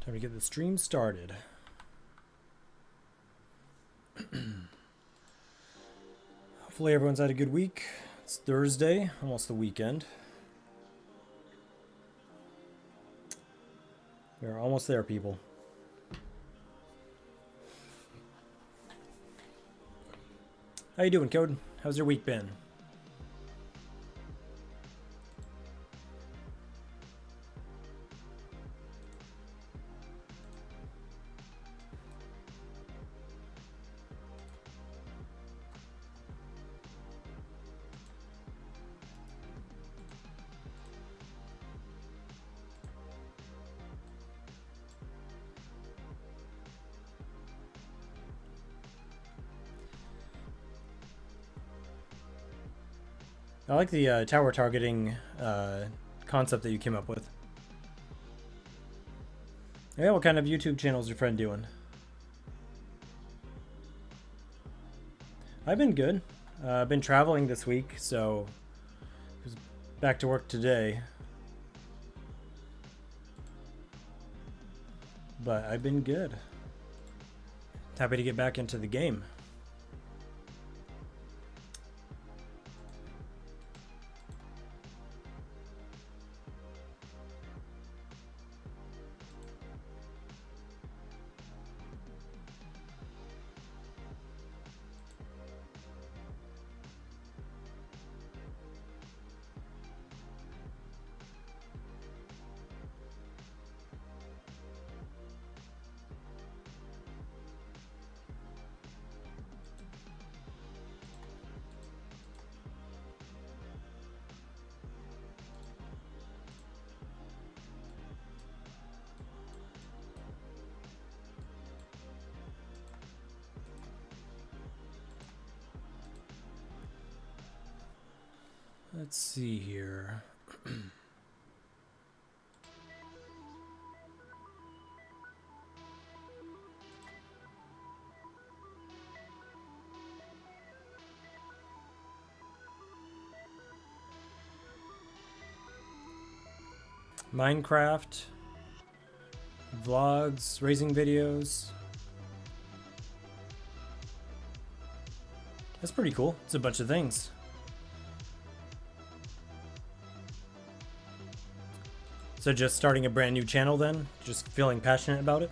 Time to get the stream started. Hopefully everyone's had a good week. It's Thursday, almost the weekend. We're almost there, people. How you doing, Code? How's your week been? I like the tower targeting concept that you came up with. Yeah, what kind of YouTube channel is your friend doing? I've been good. I've been traveling this week, so I was back to work today. But I've been good. Happy to get back into the game. Let's see here. Minecraft, vlogs, raising videos. That's pretty cool. It's a bunch of things. So just starting a brand new channel then? Just feeling passionate about it?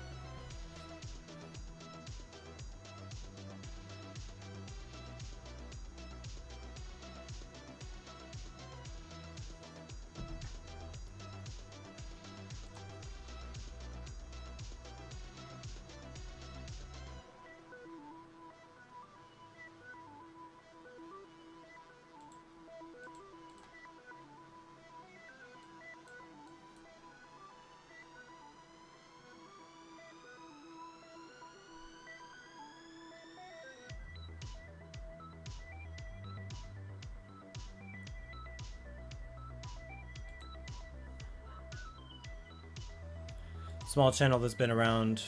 Small channel that's been around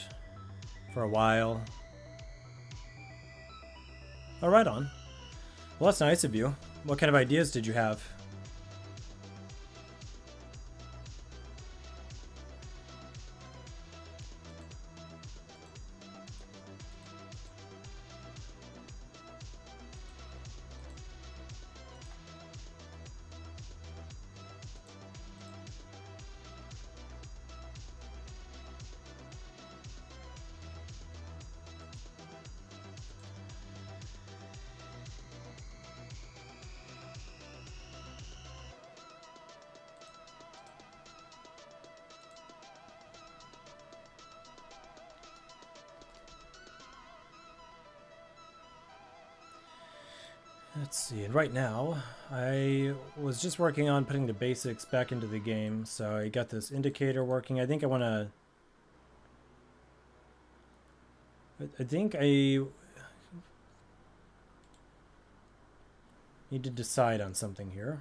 for a while. Oh, right on. Well, that's nice of you. What kind of ideas did you have? Let's see, and right now, I was just working on putting the basics back into the game, so I got this indicator working. I think I need to decide on something here.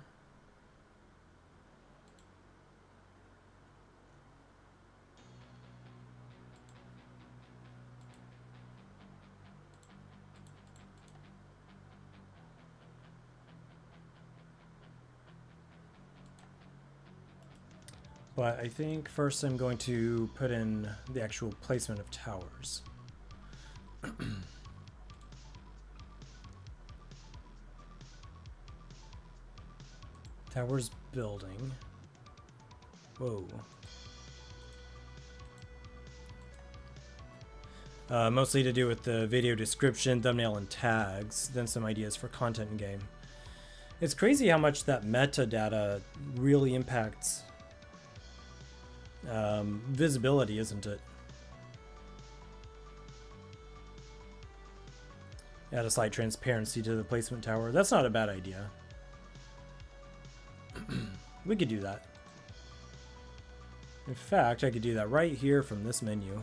But I think first I'm going to put in the actual placement of towers. Towers building. Whoa. Mostly to do with the video description, thumbnail, and tags, then some ideas for content in game. It's crazy how much that metadata really impacts visibility, isn't it? Add a slight transparency to the placement tower. That's not a bad idea. We could do that. In fact, I could do that right here from this menu.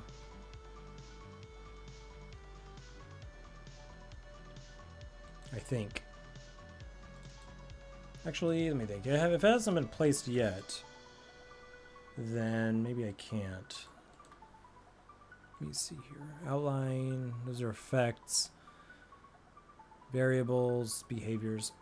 I think. Actually, let me think. If it hasn't been placed yet, then maybe I can't. Let me see here. Outline. Those are effects. Variables. Behaviors.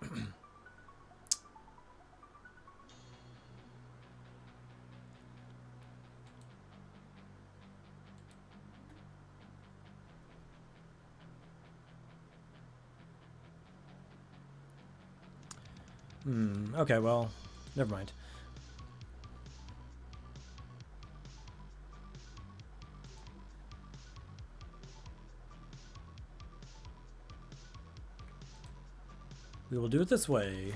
Okay, well, never mind. We will do it this way.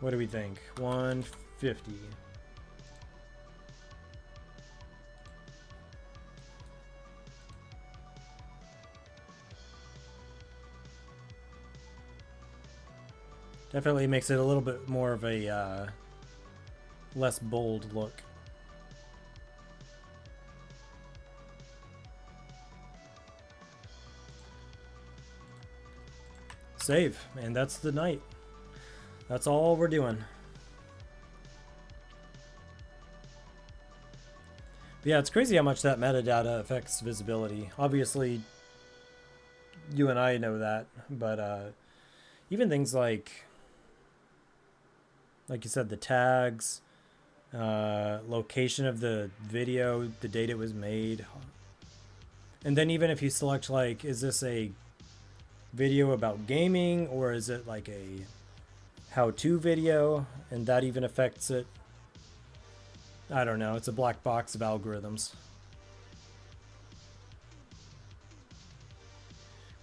What do we think? 150. Definitely makes it a little bit more of a less bold look. Save, and that's the night. That's all we're doing. But yeah, it's crazy how much that metadata affects visibility. Obviously, you and I know that, but even things like you said, the tags, location of the video, the date it was made. And then even if you select, like, is this a video about gaming or is it like a how-to video, and that even affects it. I don't know, it's a black box of algorithms.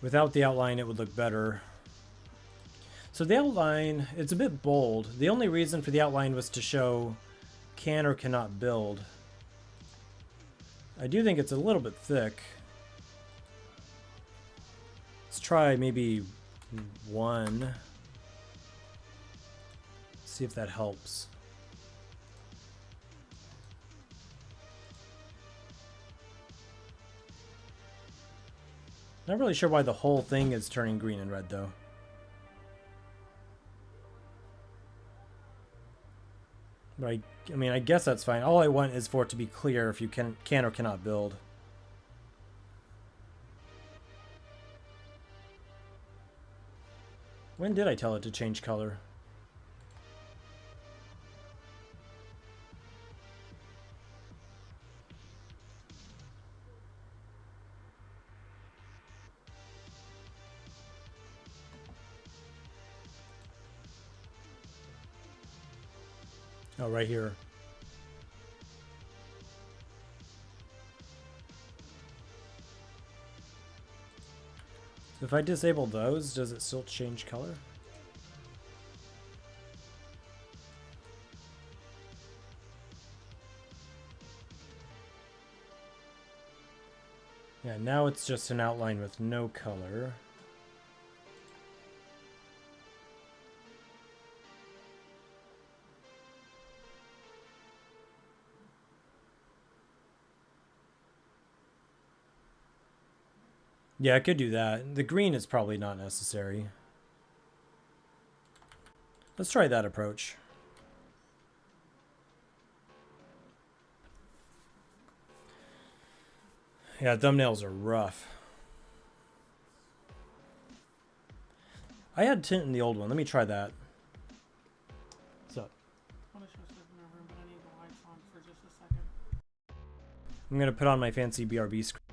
Without the outline it would look better. So the outline, it's a bit bold. The only reason for the outline was to show can or cannot build. I do think it's a little bit thick. Let's try maybe 1. See if that helps. Not really sure why the whole thing is turning green and red though. But I mean, I guess that's fine. All I want is for it to be clear if you can or cannot build. When did I tell it to change color? Oh, right here. So if I disable those, does it still change color? Yeah, now it's just an outline with no color. Yeah, I could do that. The green is probably not necessary. Let's try that approach. Yeah, thumbnails are rough. I had tint in the old one. Let me try that. I'm gonna put on my fancy BRB screen.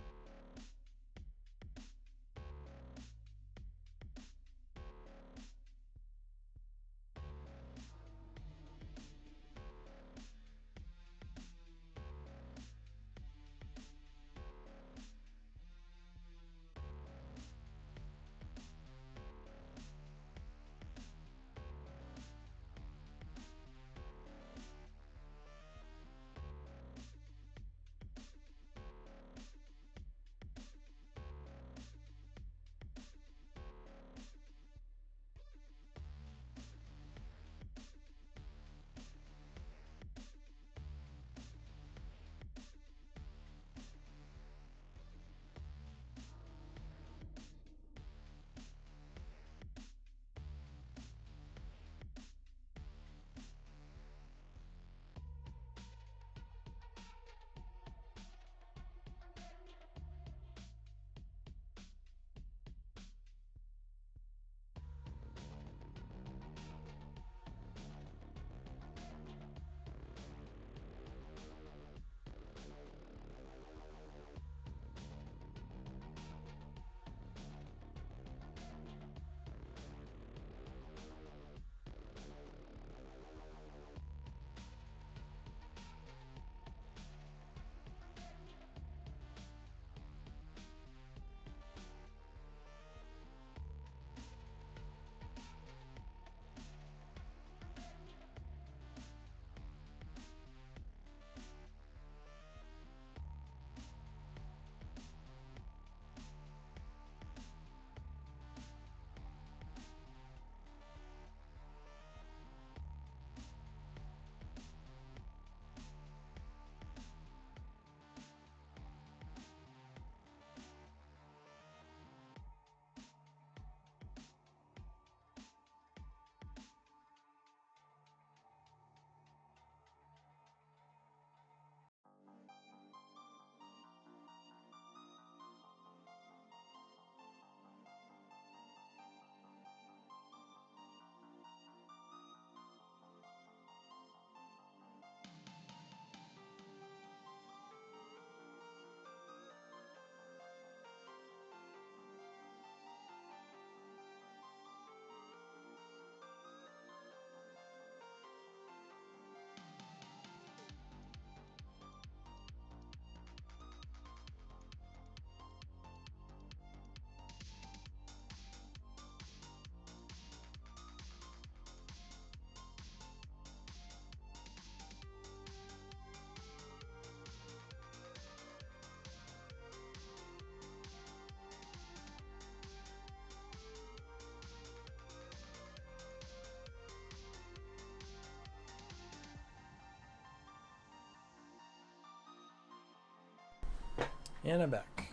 And I'm back.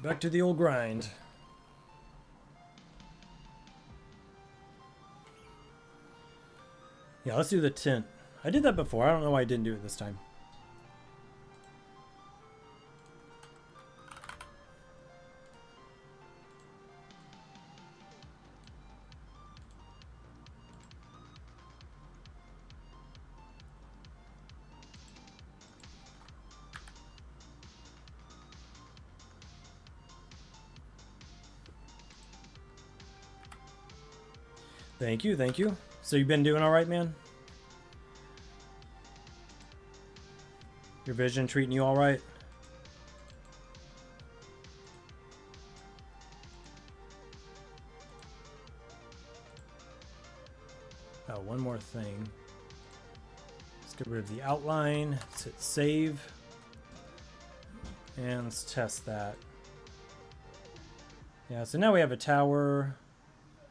Back to the old grind. Yeah, let's do the tint. I did that before. I don't know why I didn't do it this time. Thank you, thank you. So you've been doing all right, man? Your vision treating you all right? Oh, one more thing. Let's get rid of the outline. Let's hit save. And let's test that. Yeah, so now we have a tower,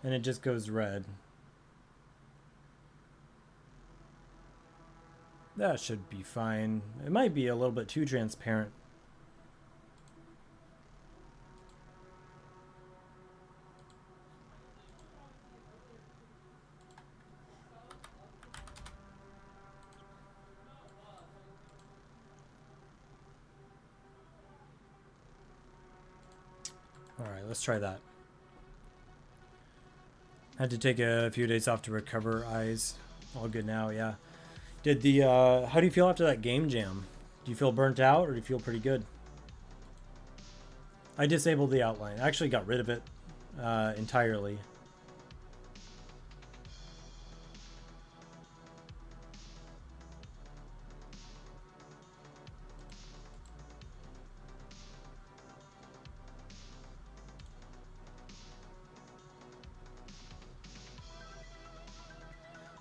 and it just goes red. That should be fine. It might be a little bit too transparent. All right, let's try that. Had to take a few days off to recover eyes. All good now, yeah. Did the how do you feel after that game jam? Do you feel burnt out or do you feel pretty good? I disabled the outline. I actually got rid of it entirely.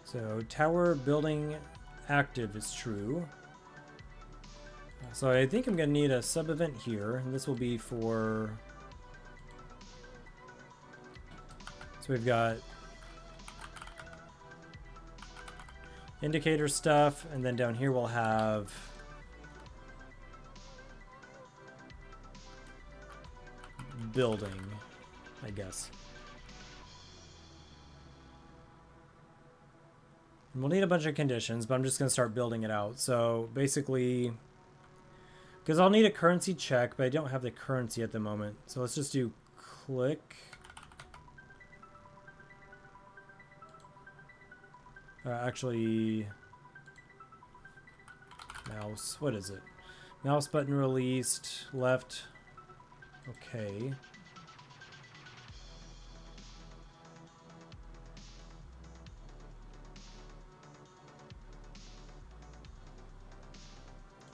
So tower building active is true. So I think I'm going to need a sub event here, and this will be for... So we've got indicator stuff, and then down here we'll have building, I guess. And we'll need a bunch of conditions, but I'm just going to start building it out. So basically, because I'll need a currency check, but I don't have the currency at the moment. So let's just do click. Actually, mouse, what is it? Mouse button released, left, okay.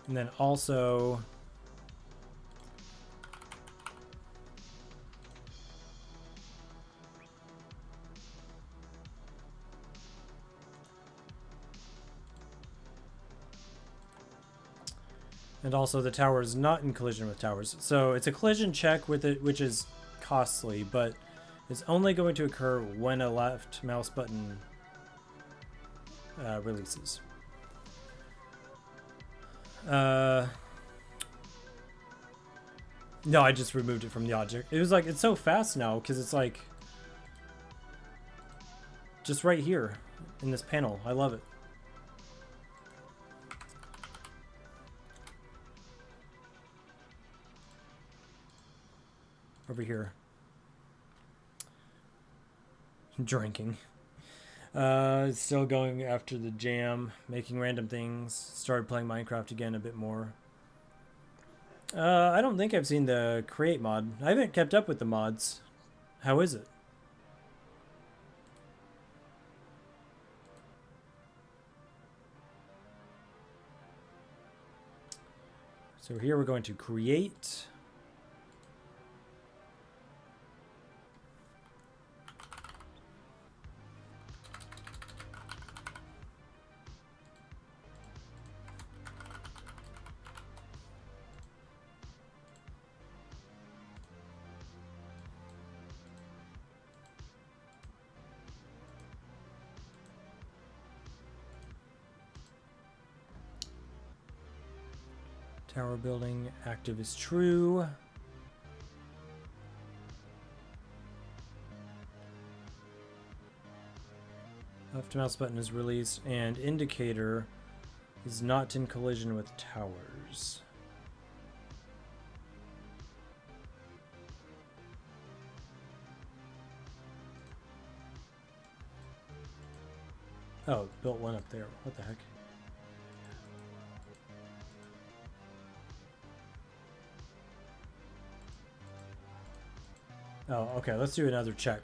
And then also, the tower is not in collision with towers. So it's a collision check with it, which is costly, but it's only going to occur when a left mouse button releases. No, I just removed it from the object. It was like, it's so fast now because it's like just right here in this panel. I love it. Over here. Drinking. Still going after the jam, making random things. Started playing Minecraft again a bit more. I don't think I've seen the create mod. I haven't kept up with the mods. How is it? So here we're going to create. Tower building active is true. Left mouse button is released and indicator is not in collision with towers. Oh, built one up there. What the heck? Oh, okay, let's do another check.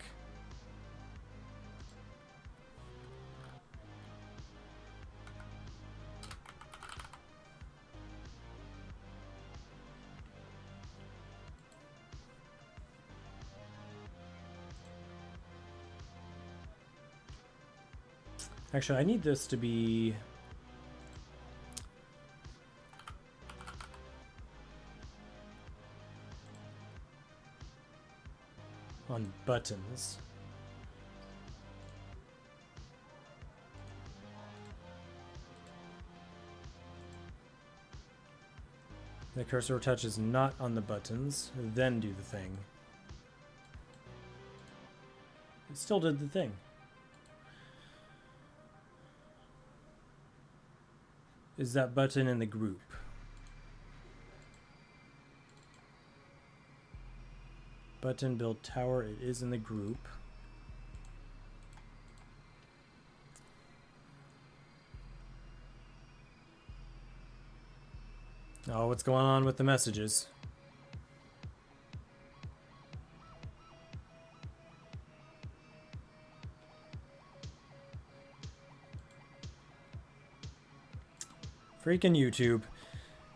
Actually, I need this to be... on buttons. The cursor touches not on the buttons, then do the thing. It still did the thing. Is that button in the group? Button build tower, it is in the group. Oh, what's going on with the messages? Freaking YouTube.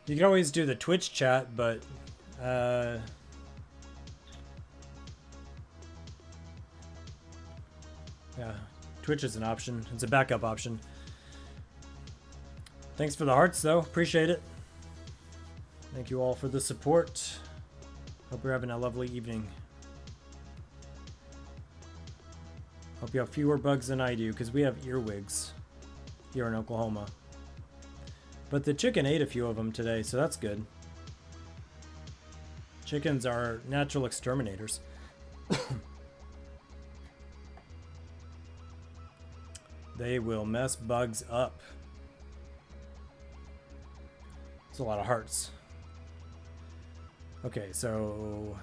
You can always do the Twitch chat, but yeah, Twitch is an option. It's a backup option. Thanks for the hearts, though. Appreciate it. Thank you all for the support. Hope you're having a lovely evening. Hope you have fewer bugs than I do, because we have earwigs here in Oklahoma. But the chicken ate a few of them today, so that's good. Chickens are natural exterminators. They will mess bugs up. It's a lot of hearts. Okay, so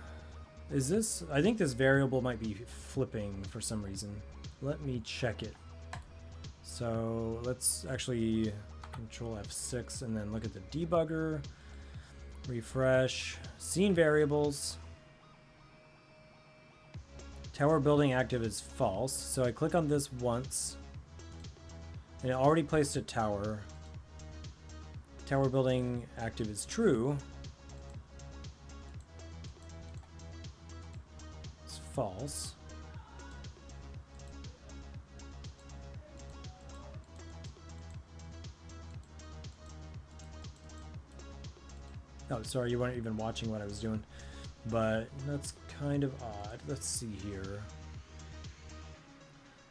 is this... I think this variable might be flipping for some reason. Let me check it. So let's actually Control F6 and then look at the debugger. Refresh. Scene variables. Tower building active is false. So I click on this once. And it already placed a tower. Tower building active is true. It's false. Oh, sorry, you weren't even watching what I was doing. But that's kind of odd. Let's see here.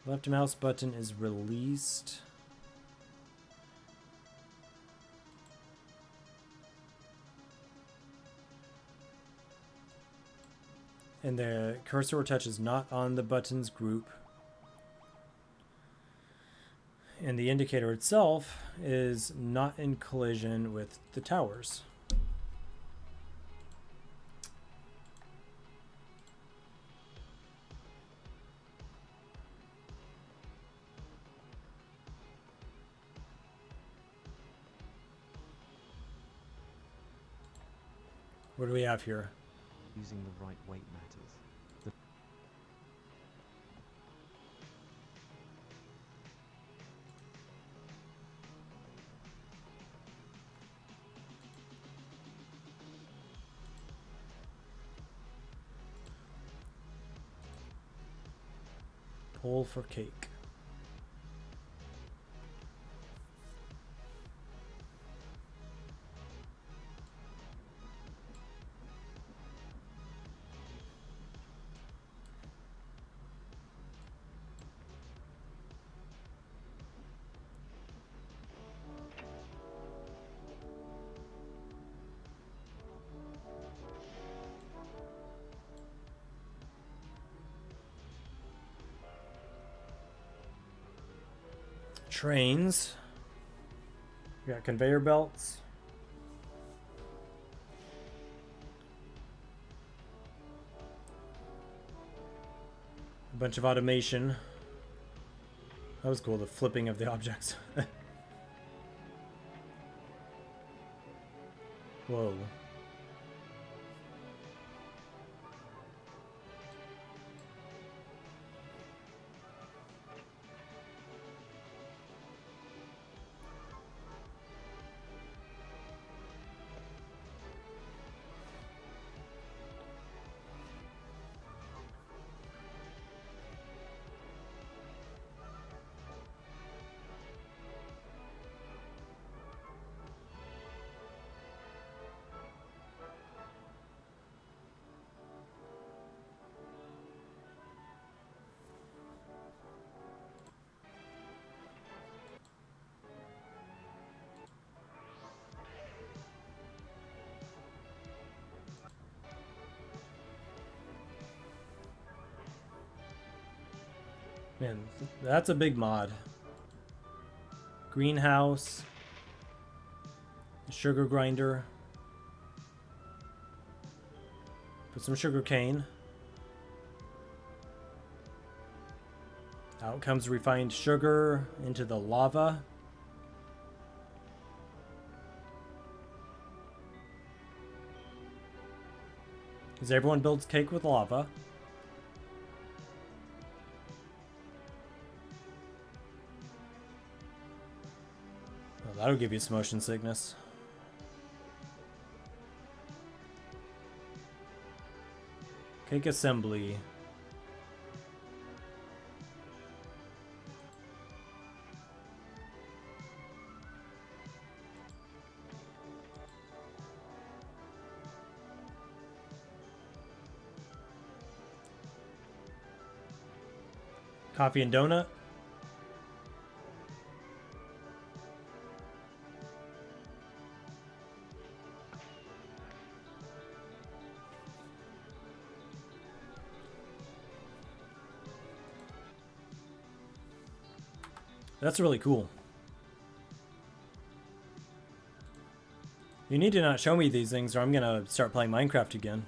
Left mouse button is released. And the cursor or touch is not on the buttons group. And the indicator itself is not in collision with the towers. What do we have here? Using the right weight matters. Pull for cake. Trains. We got conveyor belts. A bunch of automation. That was cool, the flipping of the objects. Whoa. Man, that's a big mod. Greenhouse. Sugar grinder. Put some sugar cane. Out comes refined sugar into the lava. Because everyone builds cake with lava. Oh, that'll give you some motion sickness. Cake assembly. Coffee and donut. That's really cool. You need to not show me these things or I'm gonna start playing Minecraft again.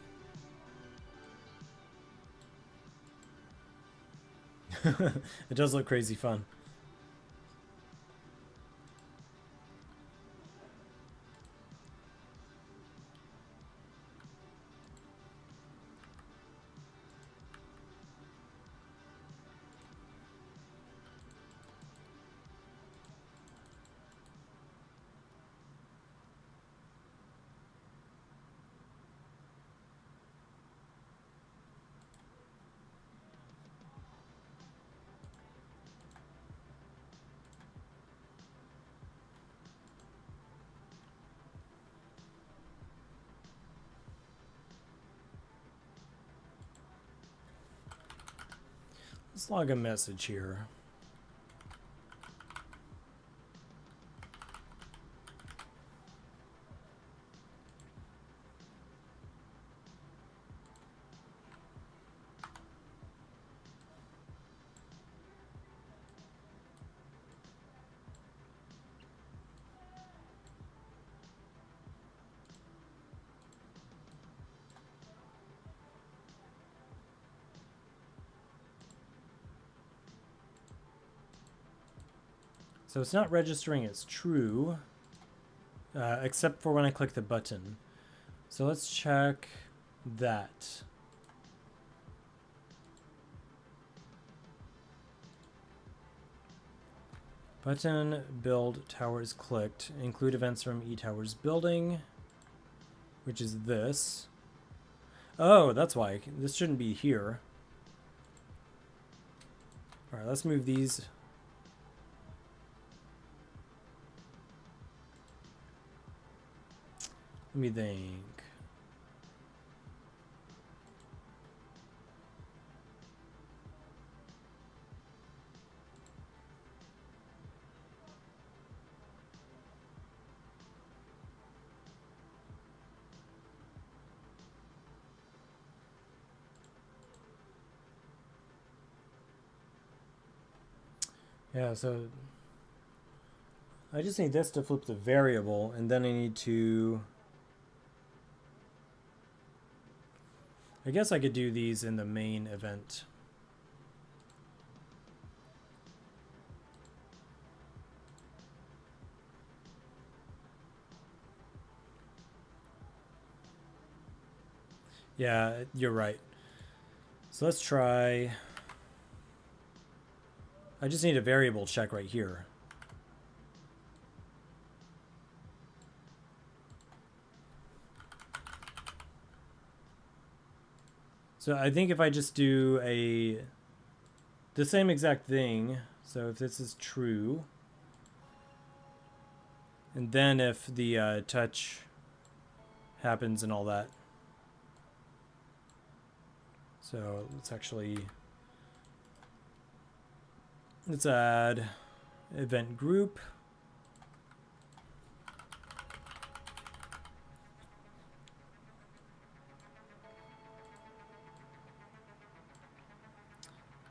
It does look crazy fun. Let's log a message here. So it's not registering as true, except for when I click the button. So let's check that. Button build towers clicked. Include events from eTowers building, which is this. Oh, that's why. This shouldn't be here. All right, let's move these. Let me think. Yeah, so I just need this to flip the variable, and then I need to... I guess I could do these in the main event. Yeah, you're right. So let's try... I just need a variable check right here. So I think if I just do the same exact thing, so if this is true, and then if the touch happens and all that. So let's add event group.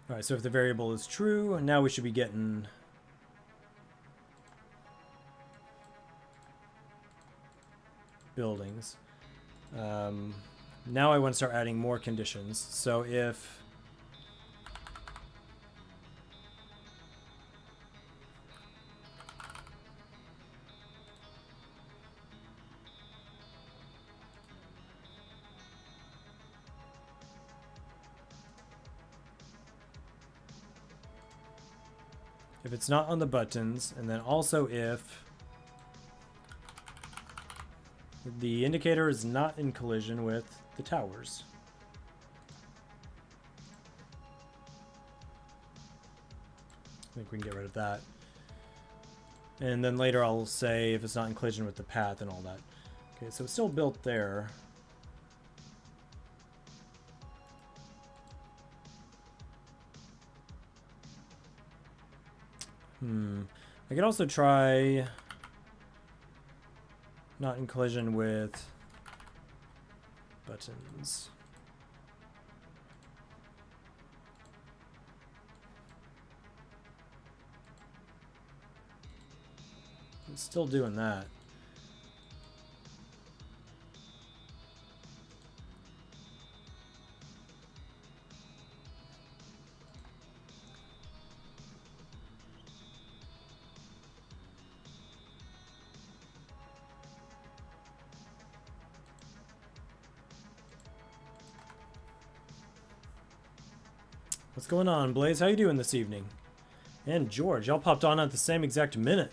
All right, so if the variable is true, now we should be getting buildings. Now I want to start adding more conditions. So if if it's not on the buttons, and then also if the indicator is not in collision with the towers. I think we can get rid of that. And then later I'll say if it's not in collision with the path and all that. Okay, so it's still built there. I could also try not in collision with buttons. It's still doing that. What's going on, Blaze? How you doing this evening? And George, y'all popped on at the same exact minute.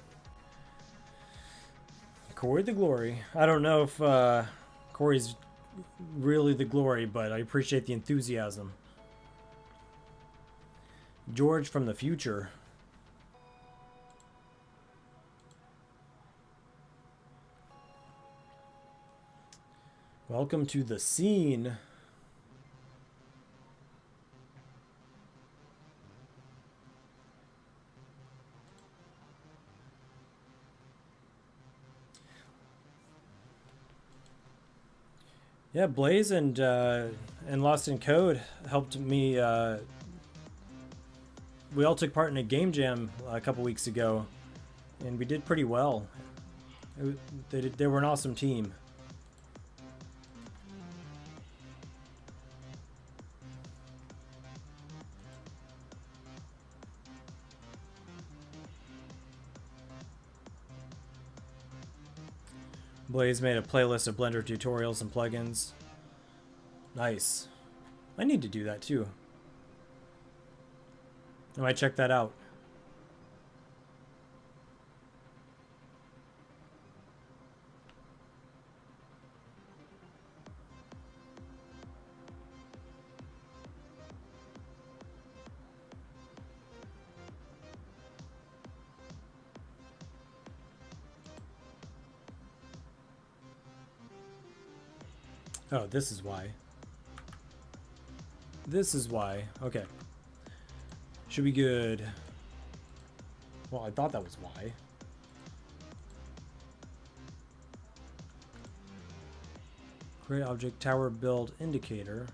Corey the Glory. I don't know if Corey's really the glory, but I appreciate the enthusiasm. George from the future. Welcome to the scene. Yeah, Blaze and Lost in Code helped me. We all took part in a game jam a couple weeks ago, and we did pretty well. They were an awesome team. Blaze made a playlist of Blender tutorials and plugins. Nice. I need to do that too. I might check that out. Oh, this is why. This is why. Okay. Should be good. Well, I thought that was why. Create object tower build indicator.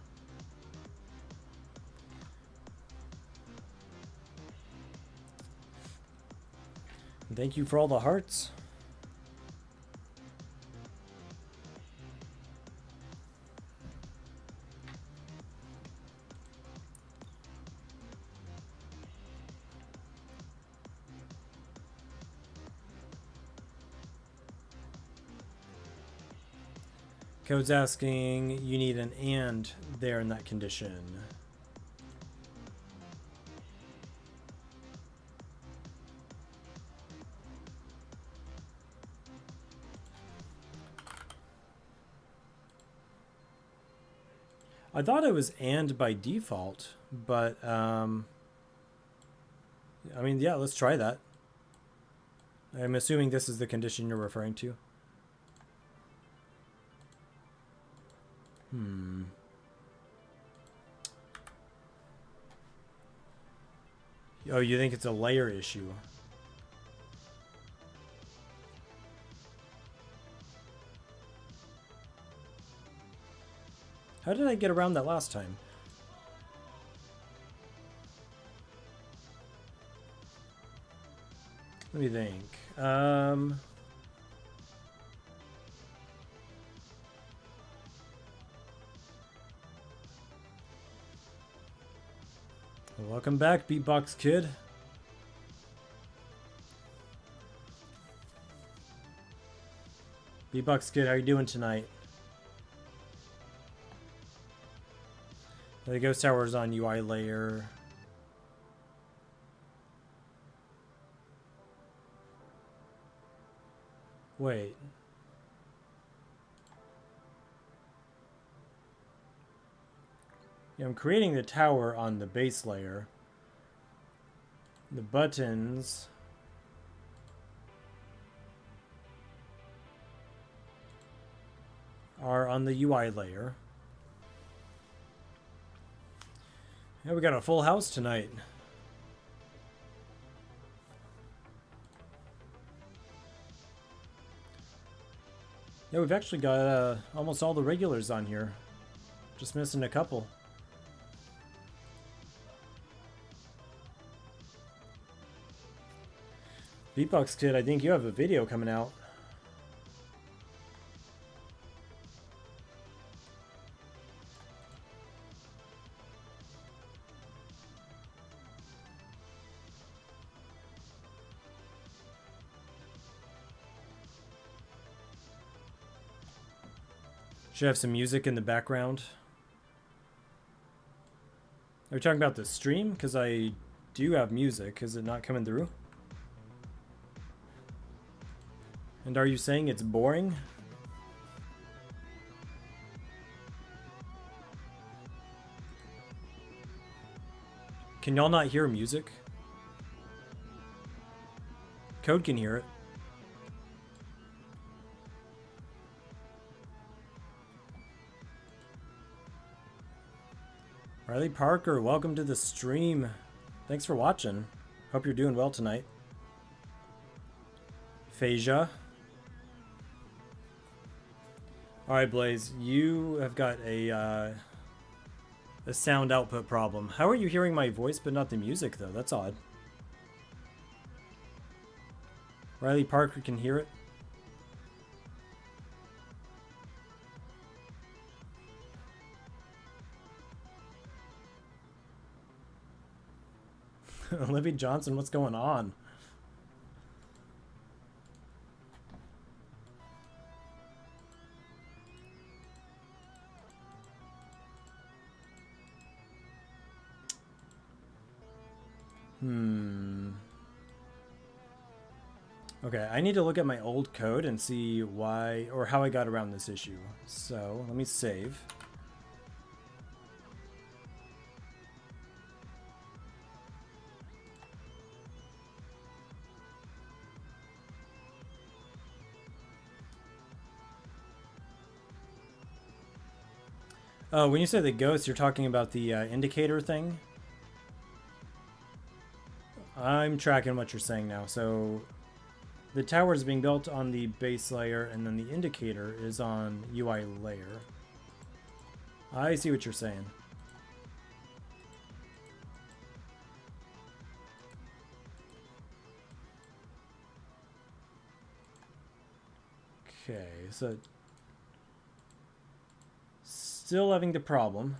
Thank you for all the hearts. Code's asking, you need an and there in that condition. I thought it was and by default, but I mean, yeah, let's try that. I'm assuming this is the condition you're referring to. Oh, you think it's a layer issue? How did I get around that last time? Let me think. Welcome back, Beatbox Kid. Beatbox Kid, how you doing tonight? The Ghost Tower is on UI layer. Wait. Yeah, I'm creating the tower on the base layer. The buttons are on the UI layer. Yeah, we got a full house tonight. Yeah, we've actually got almost all the regulars on here. Just missing a couple. Beatbox Kid, I think you have a video coming out. Should have some music in the background. Are you talking about the stream? Because I do have music. Is it not coming through? And are you saying it's boring? Can y'all not hear music? Code can hear it. Riley Parker, welcome to the stream. Thanks for watching. Hope you're doing well tonight. Phasia. Alright, Blaze, you have got a sound output problem. How are you hearing my voice but not the music, though? That's odd. Riley Parker can hear it. Olivia Johnson, what's going on? Okay, I need to look at my old code and see why or how I got around this issue. So, let me save. Oh, when you say the ghost, you're talking about the indicator thing? I'm tracking what you're saying now. So the tower is being built on the base layer, and then the indicator is on UI layer. I see what you're saying. Okay, so still having the problem.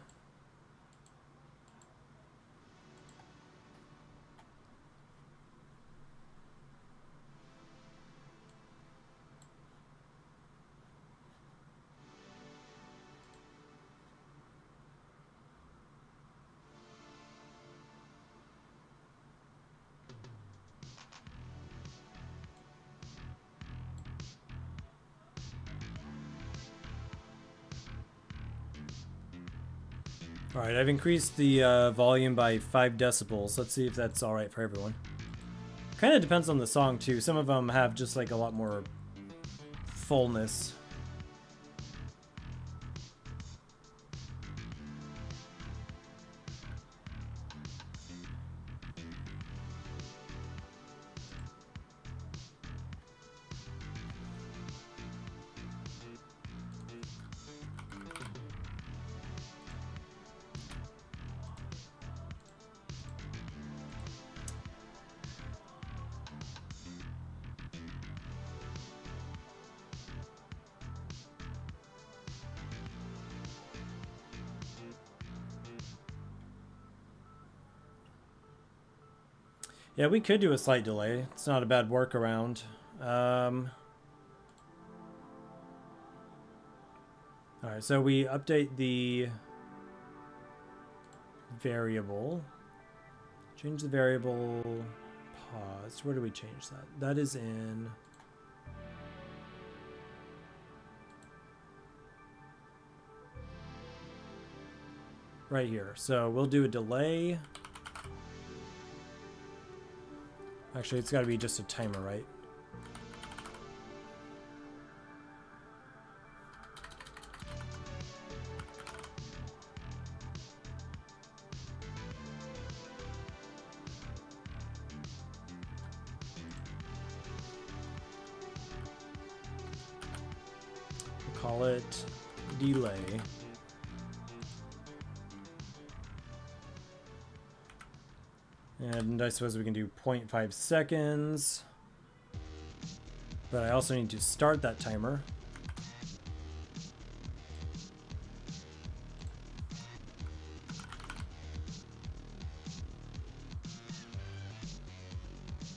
Alright, I've increased the volume by 5 decibels. Let's see if that's alright for everyone. Kind of depends on the song, too. Some of them have just like a lot more fullness. Yeah, we could do a slight delay. It's not a bad workaround. Alright, so we update the variable. Change the variable. Pause. Where do we change that? That is in right here. So we'll do a delay. Actually, it's got to be just a timer, right? We'll call it delay. And I suppose we can do 0.5 seconds. But I also need to start that timer.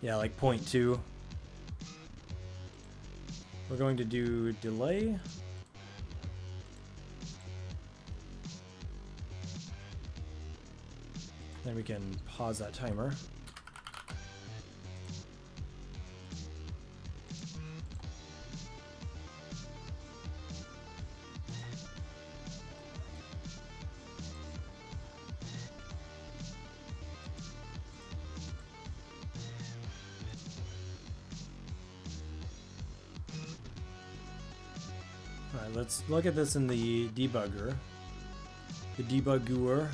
Yeah, like 0.2. We're going to do delay. Then we can pause that timer. All right, let's look at this in the debugger. The debugger.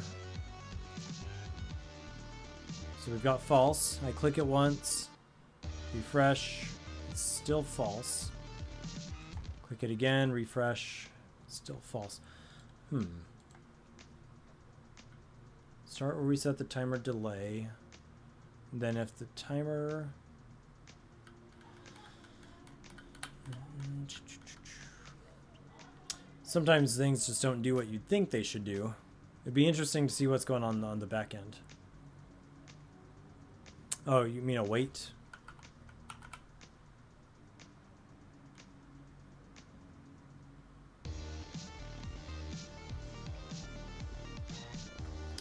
So we've got false. I click it once, refresh, it's still false. Click it again, refresh, still false. Start or reset the timer delay. Then if the timer... Sometimes things just don't do what you'd think they should do. It'd be interesting to see what's going on the back end. Oh, you mean a wait?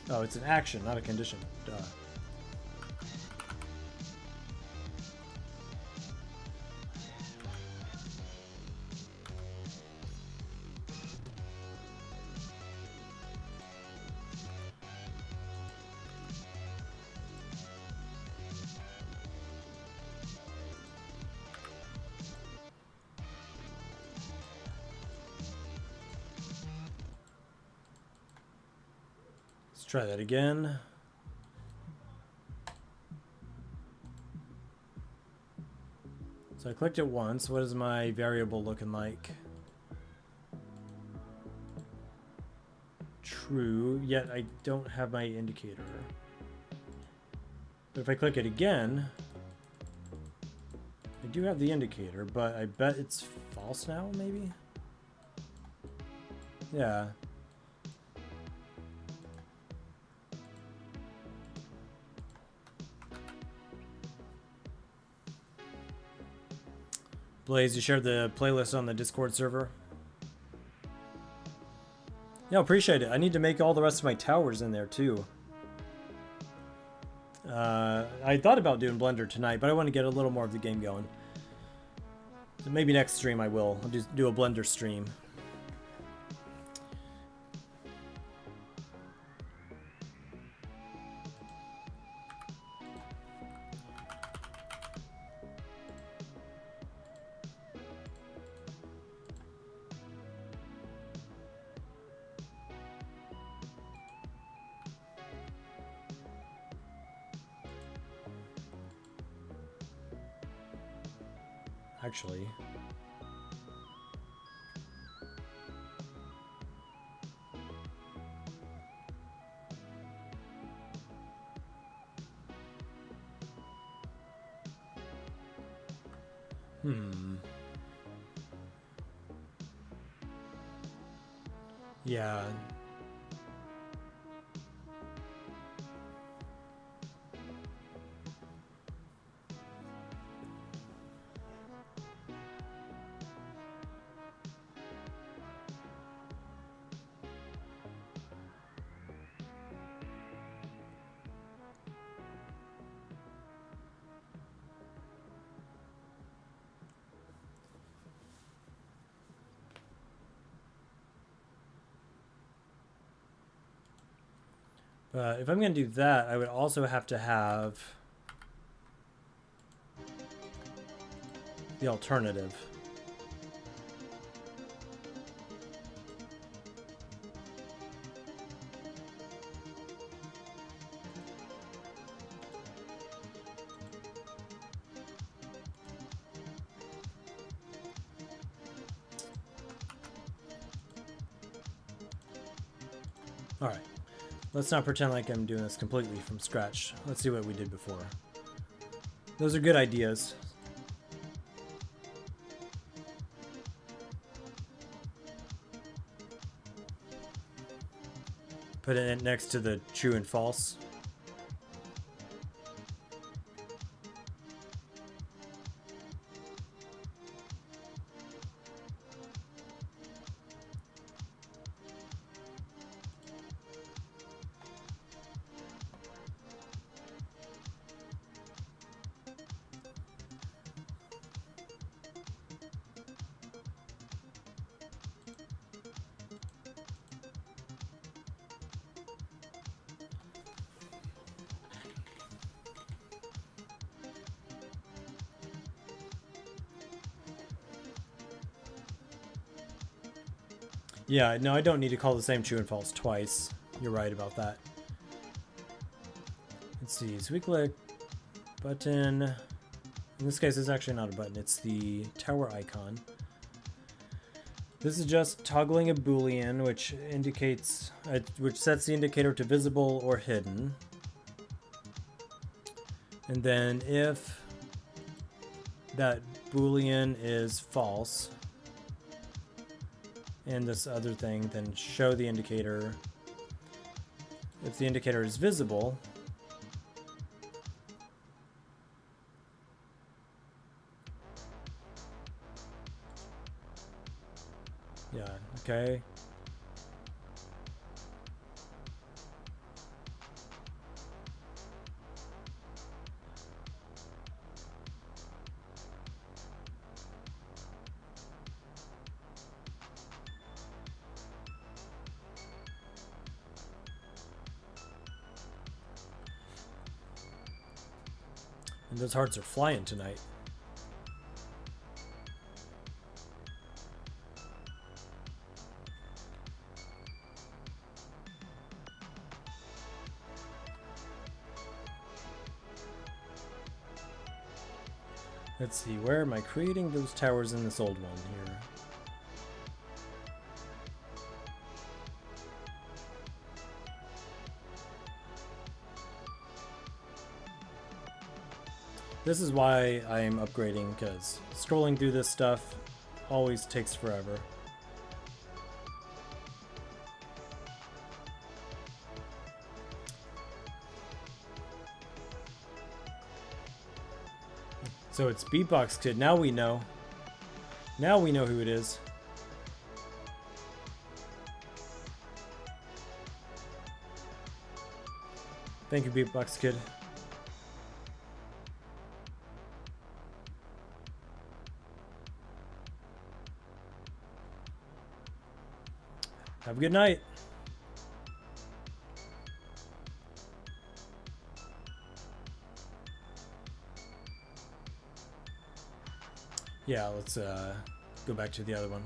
Oh, it's an action, not a condition. Duh. Let's try that again. So I clicked it once. What is my variable looking like? True, yet I don't have my indicator. But if I click it again, I do have the indicator, but I bet it's false now, maybe? Yeah. Blaze, you shared the playlist on the Discord server? Yeah, appreciate it. I need to make all the rest of my towers in there too. I thought about doing Blender tonight, but I want to get a little more of the game going. So maybe next stream I will. I'll just do a Blender stream. Actually. Yeah. But if I'm going to do that, I would also have to have the alternative. All right, let's not pretend like I'm doing this completely from scratch. Let's see what we did before. Those are good ideas. Put it next to the true and false. Yeah, no, I don't need to call the same true and false twice. You're right about that. Let's see, so we click button. In this case, it's actually not a button, it's the tower icon. This is just toggling a Boolean, which indicates, which sets the indicator to visible or hidden. And then if that Boolean is false, and this other thing, then show the indicator. If the indicator is visible, yeah, okay. And those hearts are flying tonight. Let's see, where am I creating those towers in this old one here? This is why I'm upgrading, because scrolling through this stuff always takes forever. So it's Beatbox Kid. Now we know. Now we know who it is. Thank you, Beatbox Kid. Have a good night. Yeah, let's go back to the other one.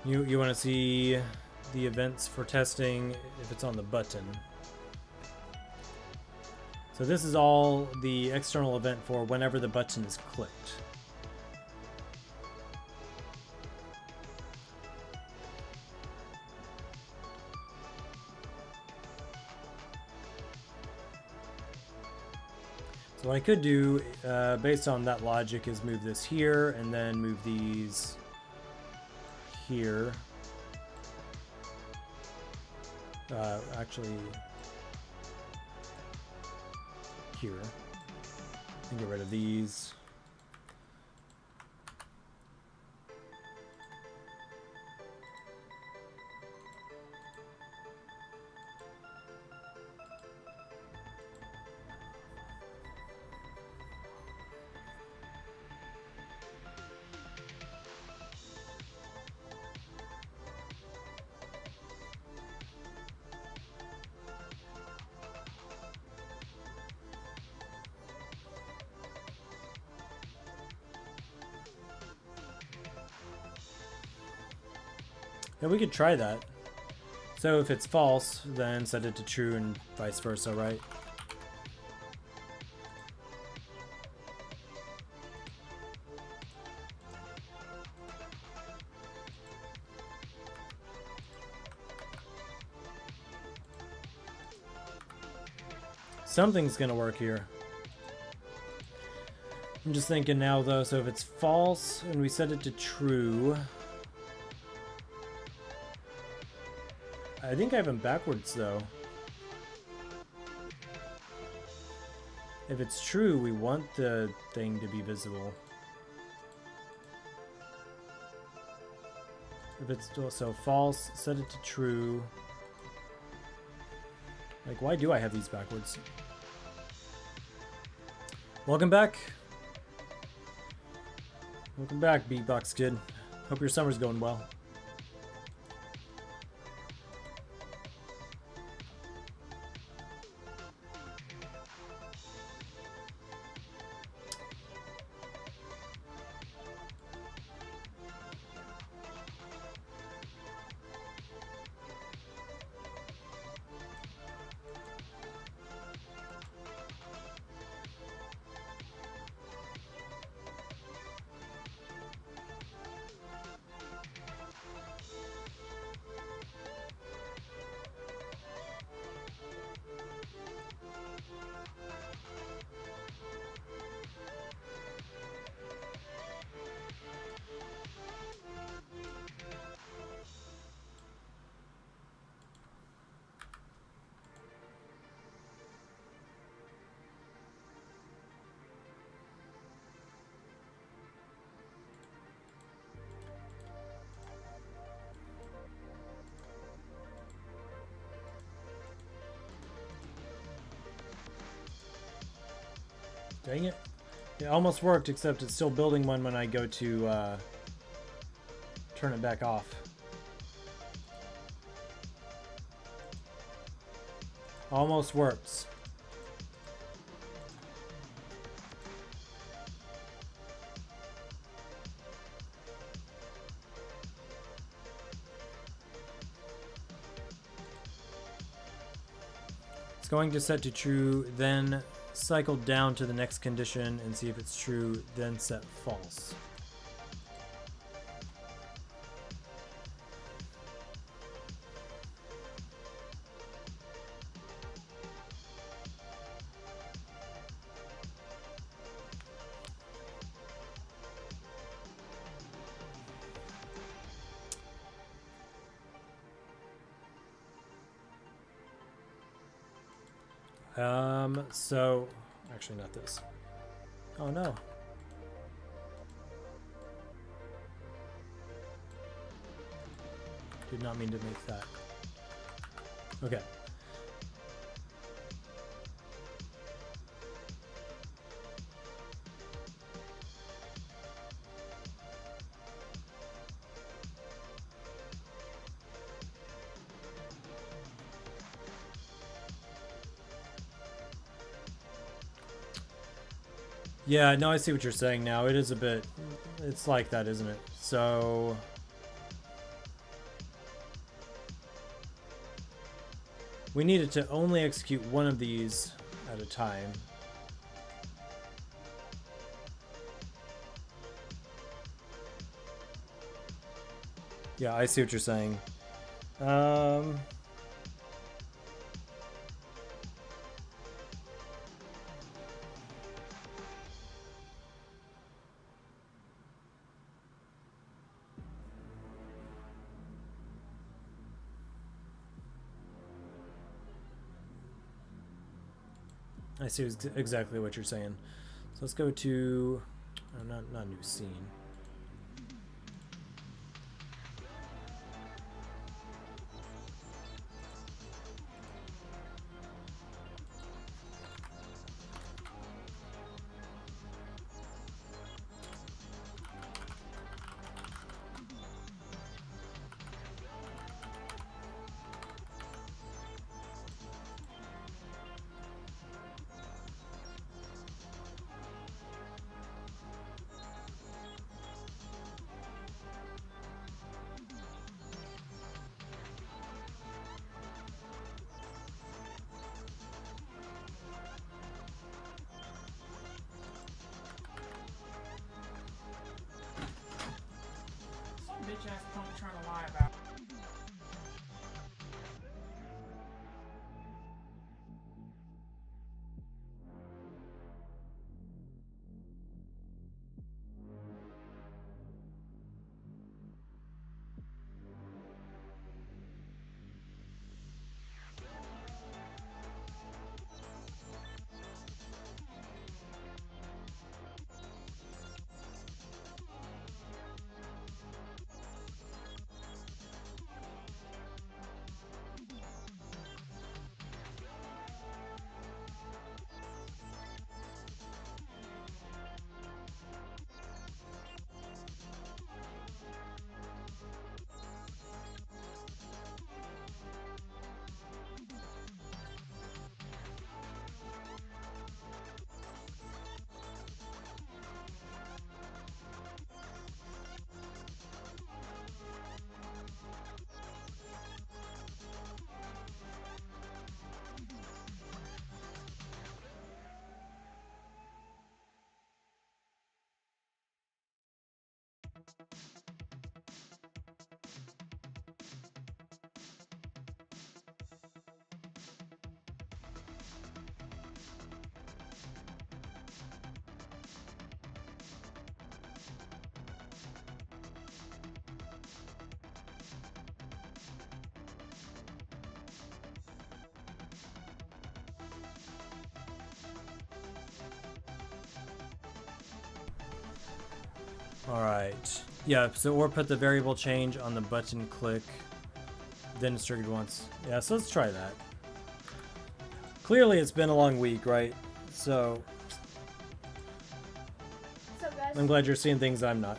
You want to see the events for testing if it's on the button. So this is all the external event for whenever the button is clicked. So what I could do, based on that logic, is move this here and then move these here. Actually, here. And get rid of these. Yeah, we could try that. So if it's false, then set it to true and vice versa, right? Something's gonna work here. I'm just thinking now though, so if it's false and we set it to true, I think I have them backwards though. If it's true, we want the thing to be visible. If it's also false, set it to true. Like, why do I have these backwards? Welcome back. Welcome back, Beatbox Kid. Hope your summer's going well. Dang it. It almost worked, except it's still building one when I go to turn it back off. Almost works. It's going to set to true, then cycle down to the next condition and see if it's true, then set false. So actually not this. Oh no. Did not mean to make that. Okay. Yeah, no, I see what you're saying now. It is a bit, it's like that, isn't it? So we needed to only execute one of these at a time. Yeah, I see what you're saying. I see exactly what you're saying. So let's go to not new scene. Alright. Yeah, so or put the variable change on the button click, then it's triggered once. Yeah, so let's try that. Clearly it's been a long week, right? So What's up, guys? I'm glad you're seeing things I'm not.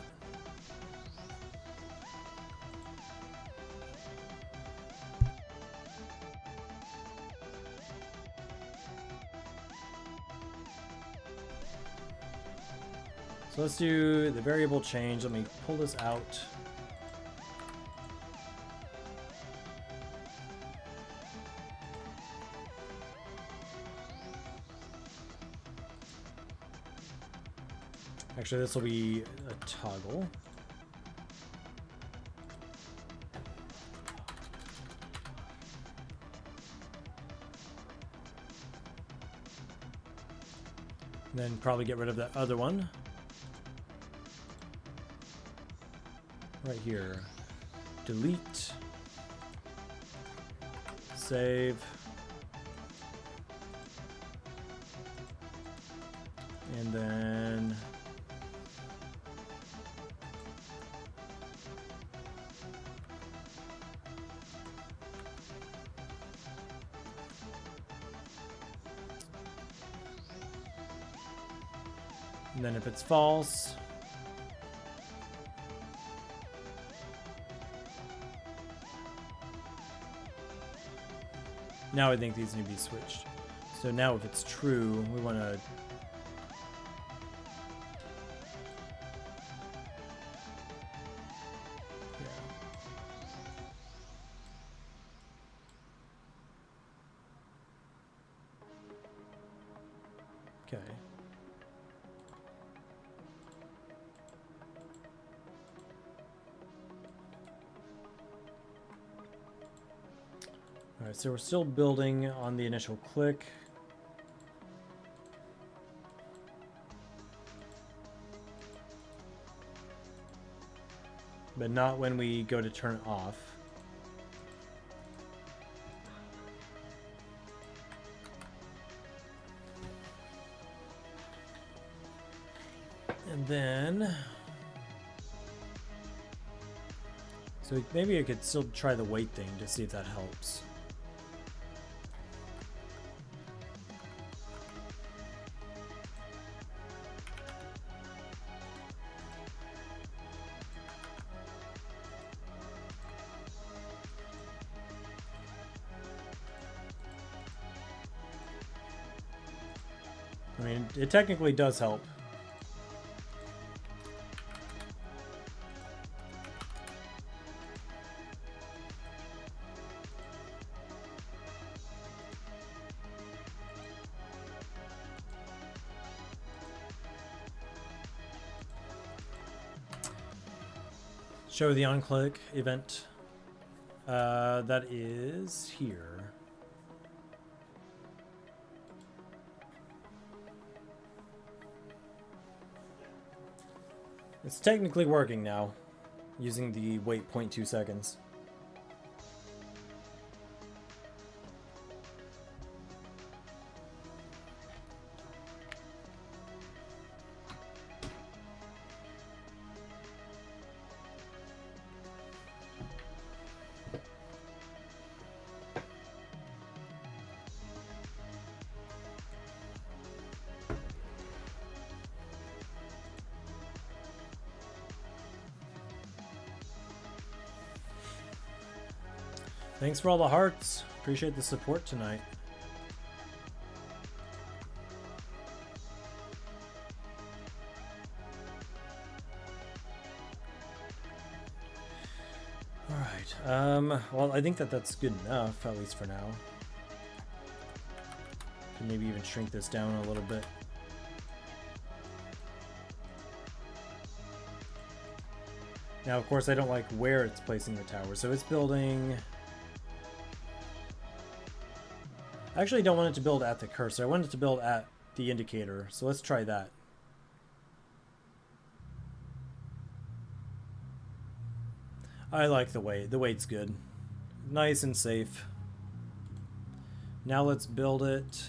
So let's do the variable change. Let me pull this out. Actually, this will be a toggle. And then probably get rid of that other one. Right here. Delete. Save. And then if it's false, now I think these need to be switched. So now if it's true, we want to okay. All right, so we're still building on the initial click. But not when we go to turn it off. And then, so maybe I could still try the wait thing to see if that helps. I mean, it technically does help. Show the on-click event. That is here. It's technically working now, using the wait 0.2 seconds. Thanks for all the hearts. Appreciate the support tonight. All right. Well, I think that's good enough, at least for now. Can maybe even shrink this down a little bit. Now, of course, I don't like where it's placing the tower, so it's building. I actually don't want it to build at the cursor. I want it to build at the indicator. So let's try that. I like the weight. The weight's good. Nice and safe. Now let's build it.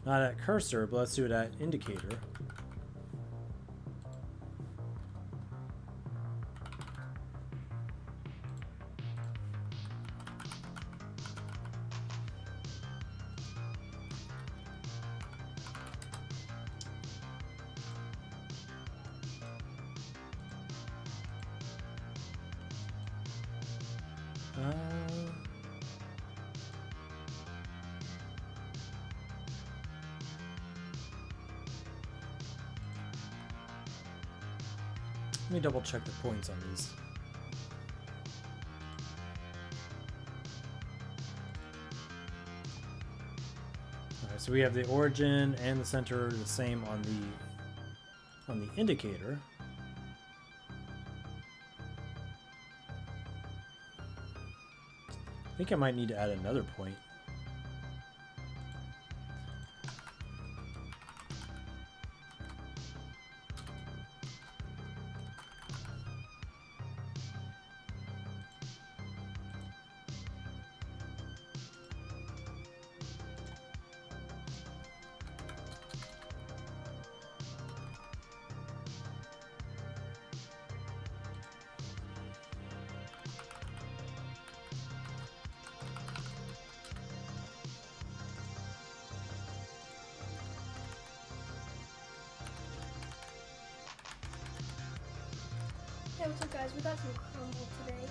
Not at cursor, but let's do it at indicator. me double check the points on these. Alright, so we have the origin and the center the same on the indicator. I think I might need to add another point. Hey, what's up guys? We got some crumble today.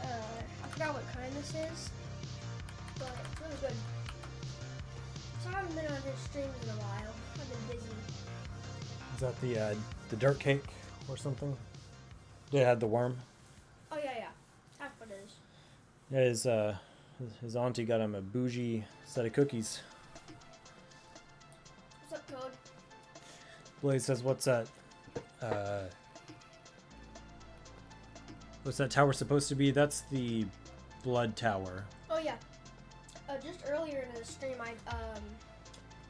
I forgot what kind this is, but it's really good. So I haven't been on this stream in a while. I've been busy. Is that the dirt cake or something? Did it have the worm? Oh yeah. That's what it is. Yeah, his auntie got him a bougie set of cookies. What's up, Toad? Blaze says, what's that tower supposed to be? That's the blood tower. Oh yeah. Just earlier in the stream, I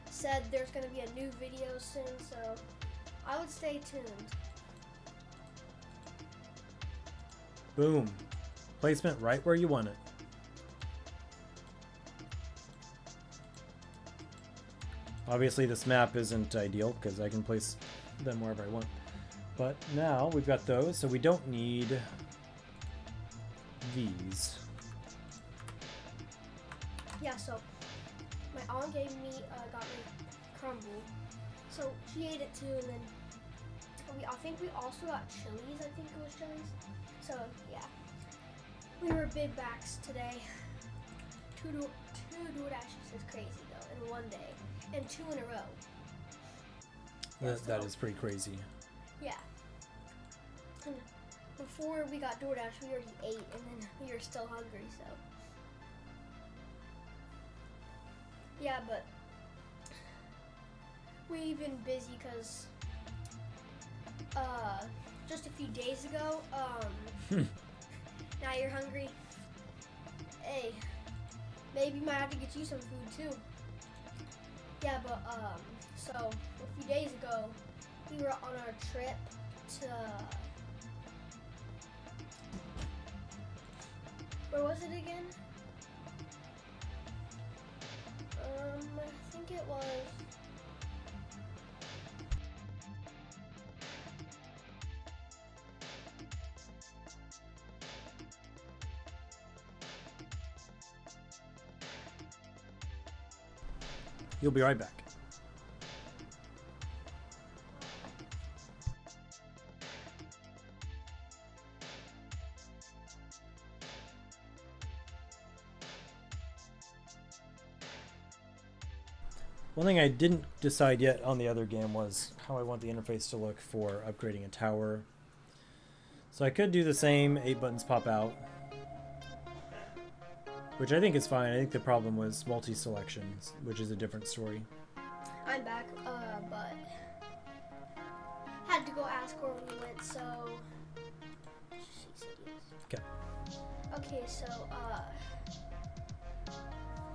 said there's gonna be a new video soon, so I would stay tuned. Boom. Placement right where you want it. Obviously this map isn't ideal because I can place them wherever I want. But now we've got those, so we don't need these. Yeah, so my aunt got me crumble. So she ate it too, and then I think we also got chilies. I think it was chilies. So yeah, we were big backs today. Two DoorDashes is crazy though in one day, and 2 in a row. That is pretty crazy. Yeah. And before we got DoorDash, we already ate, and then we were still hungry. So yeah, but we've been busy because just a few days ago, now you're hungry. Hey, maybe might have to get you some food too. Yeah, but so a few days ago, we were on our trip to where was it again? I think it was. You'll be right back. One thing I didn't decide yet on the other game was how I want the interface to look for upgrading a tower. So I could do the same, 8 buttons pop out, which I think is fine. I think the problem was multi-selections, which is a different story. I'm back, but had to go ask where we went, so she said yes. Okay. Okay, so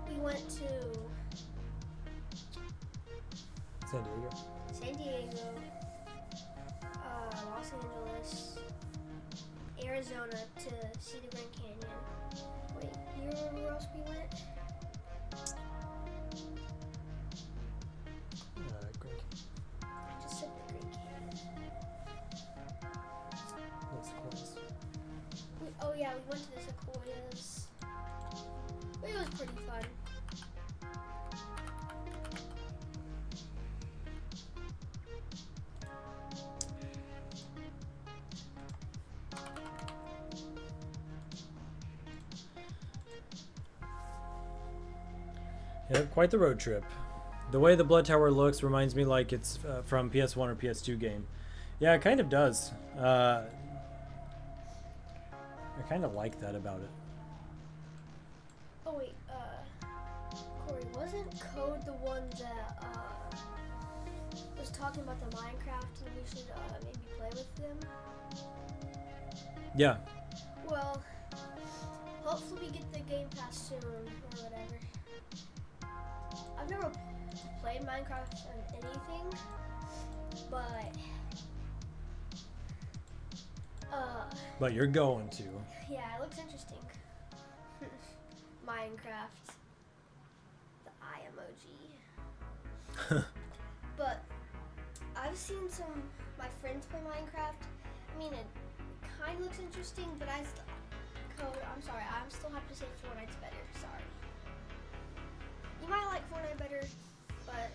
we went to San Diego. San Diego, Los Angeles, Arizona to see the Grand Canyon. Wait, you remember where else we went? Great. I just said the Grand Canyon. That's close. Oh yeah, we went to the Sequoias. It was pretty fun. Yeah, quite the road trip. The way the Blood Tower looks reminds me like it's from PS1 or PS2 game. Yeah, it kind of does. I kind of like that about it. Oh wait, Corey, wasn't Code the one that was talking about the Minecraft and we should maybe play with them? Yeah. Well, hopefully we get the Game Pass soon or whatever. I've never played Minecraft on anything, but But you're going to. yeah, it looks interesting. Minecraft, the eye emoji. But I've seen some my friends play Minecraft. I mean, it kind of looks interesting, but Code, I'm sorry, I still have to say Fortnite's better. Sorry. You might like Fortnite better, but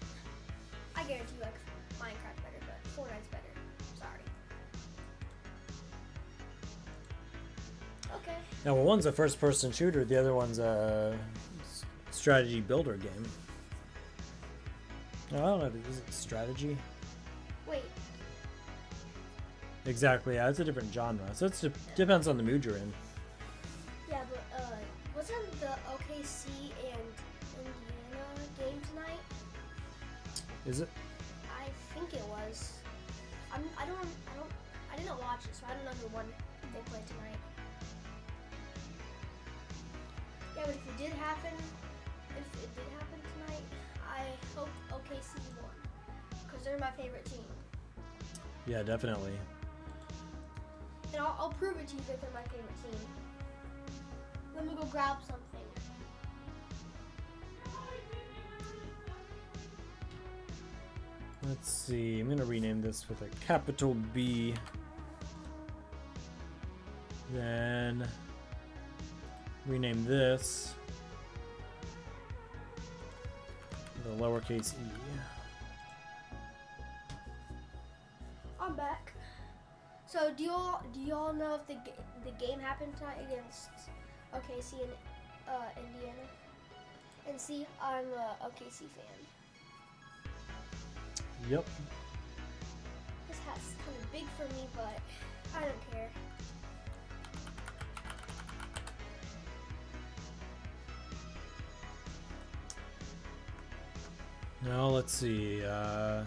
I guarantee you like Minecraft better, but Fortnite's better. Sorry. Okay. Now, well, one's a first-person shooter, the other one's a strategy builder game. No, I don't know. Is it strategy? Wait. Exactly. Yeah, it's a different genre, so it depends on the mood you're in. Yeah, but wasn't the OKC and Indiana game tonight? Is it? I think it was. I didn't watch it, so I don't know who won they played tonight. Yeah, but if it did happen tonight, I hope OKC won, because they're my favorite team. Yeah, definitely. And I'll prove it to you that they're my favorite team. Let me go grab something. Let's see. I'm gonna rename this with a capital B. Then rename this with a lowercase e. I'm back. So do y'all know if the game happened tonight against OKC and Indiana? And see, I'm a OKC fan. Yep. This hat's kind of big for me, but I don't care. Now let's see. That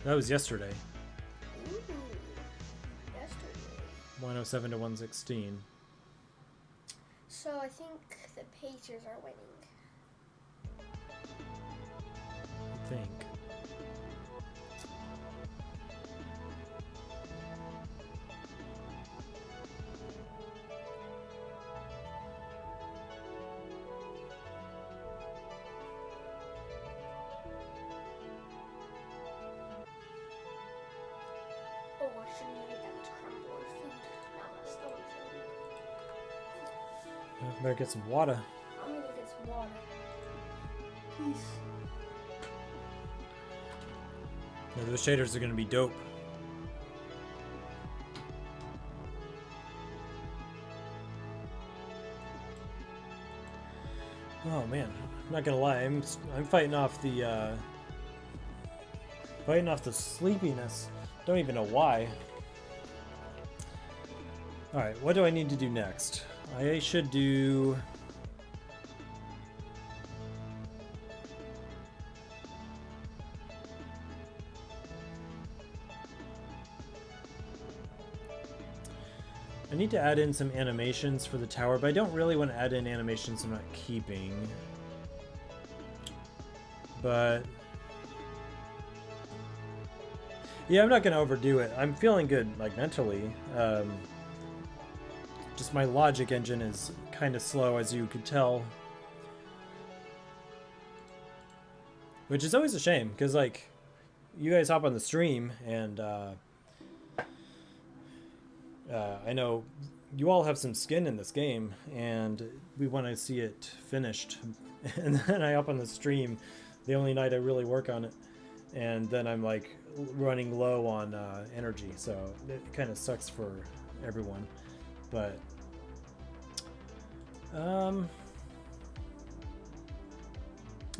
was yesterday. Ooh, yesterday. 107 to 116. So I think the Pacers are winning. I think. Oh, I shouldn't eat that much crumble or food. Now my stomach's hurting. Better get some water. I'm gonna get some water. Peace. Yeah, those shaders are gonna be dope. Oh man, I'm not gonna lie. I'm fighting off the sleepiness. Don't even know why. All right, what do I need to do next? I should do. I need to add in some animations for the tower, but I don't really want to add in animations I'm not keeping. But yeah, I'm not going to overdo it. I'm feeling good, like, mentally. Just my logic engine is kind of slow, as you could tell. Which is always a shame, because, like, you guys hop on the stream, and I know you all have some skin in this game, and we want to see it finished. And then I hop on the stream the only night I really work on it, and then I'm, like, running low on energy, so it kind of sucks for everyone. But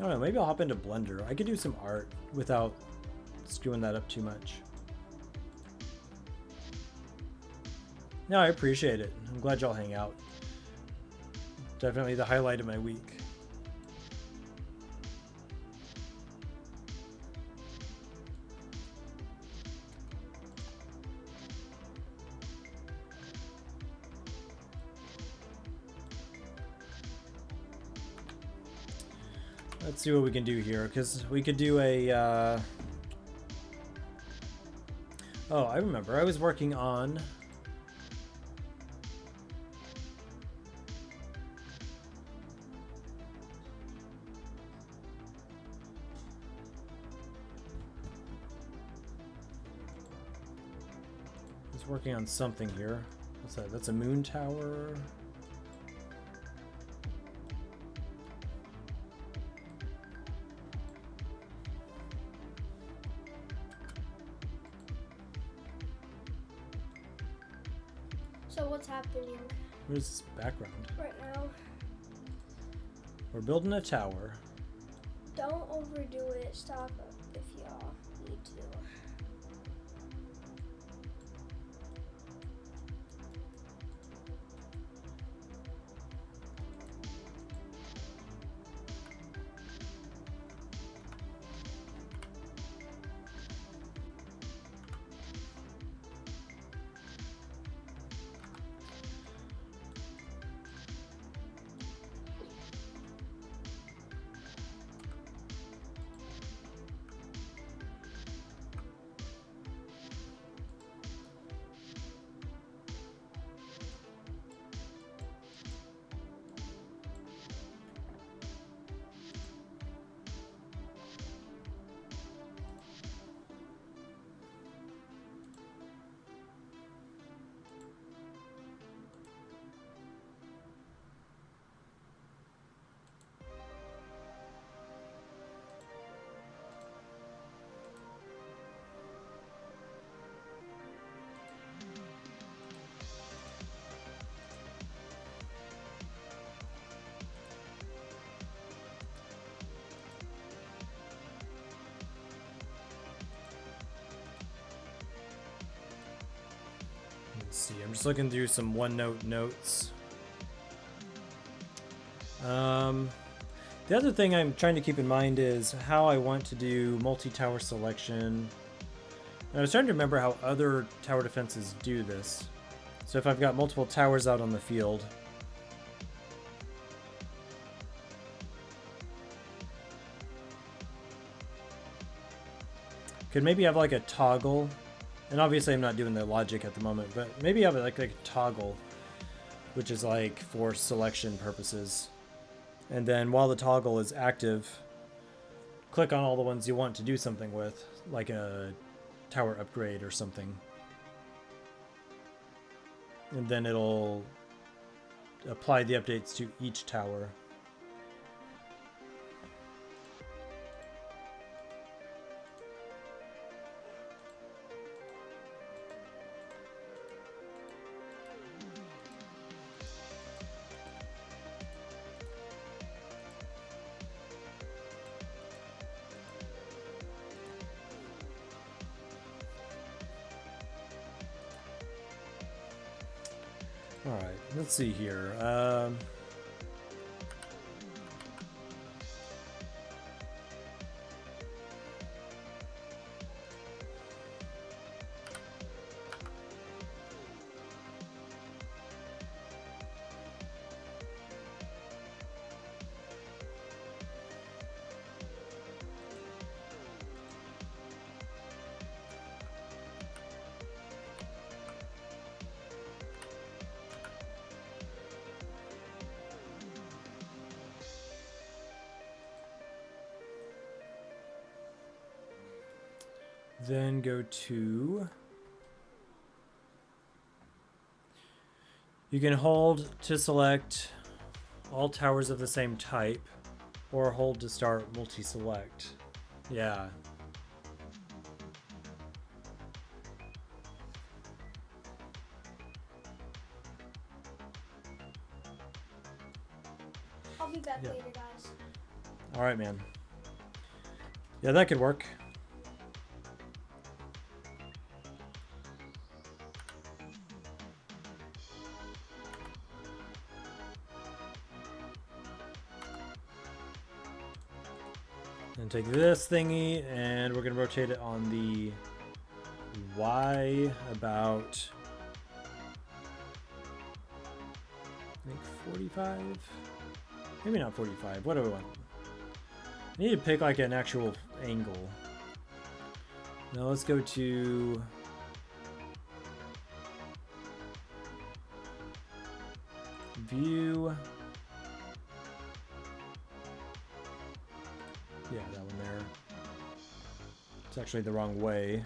I don't know, maybe I'll hop into Blender. I could do some art without screwing that up too much. No, I appreciate it. I'm glad y'all hang out. Definitely the highlight of my week. Let's see what we can do here, because we could do a... Oh, I remember. I was working on... working on something here. What's that? That's a moon tower. So what's happening Where's this background? right now? We're building a tower. Don't overdo it. Stop if y'all need to. Let's see, I'm just looking through some OneNote notes. The other thing I'm trying to keep in mind is how I want to do multi-tower selection. And I was trying to remember how other tower defenses do this. So if I've got multiple towers out on the field, could maybe have like a toggle. And obviously I'm not doing the logic at the moment, but maybe have like a toggle, which is like for selection purposes. And then while the toggle is active, click on all the ones you want to do something with, like a tower upgrade or something. And then it'll apply the updates to each tower. Alright, let's see here. Then go to... You can hold to select all towers of the same type, or hold to start multi-select. Yeah. I'll be back Yeah. later, guys. All right, man. Yeah, that could work. And take this thingy, and we're gonna rotate it on the Y about, I think 45. Maybe not 45. What do we want? I need to pick like an actual angle. Now let's go to view. Yeah, that one there. It's actually the wrong way.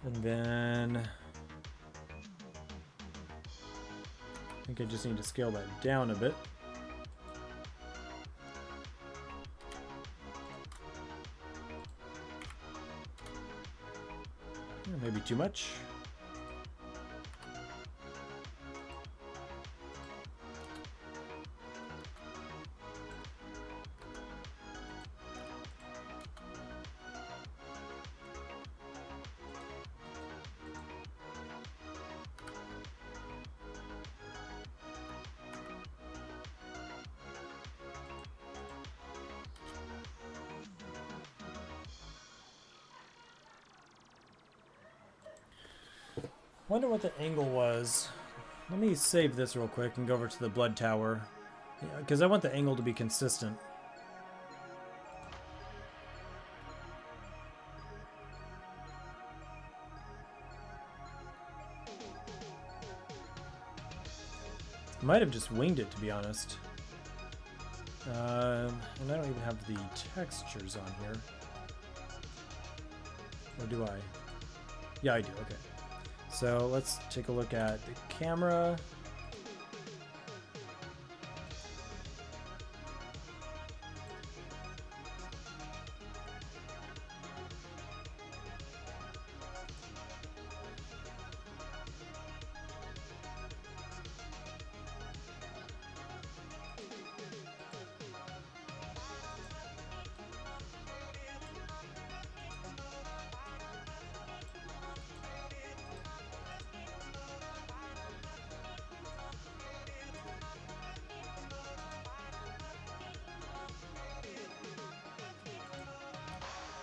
And then I think I just need to scale that down a bit. Maybe too much. Wonder what the angle was. Let me save this real quick and go over to the blood tower. Because I want the angle to be consistent. Might have just winged it, to be honest. And I don't even have the textures on here. Or do I? Yeah, I do. Okay. So let's take a look at the camera.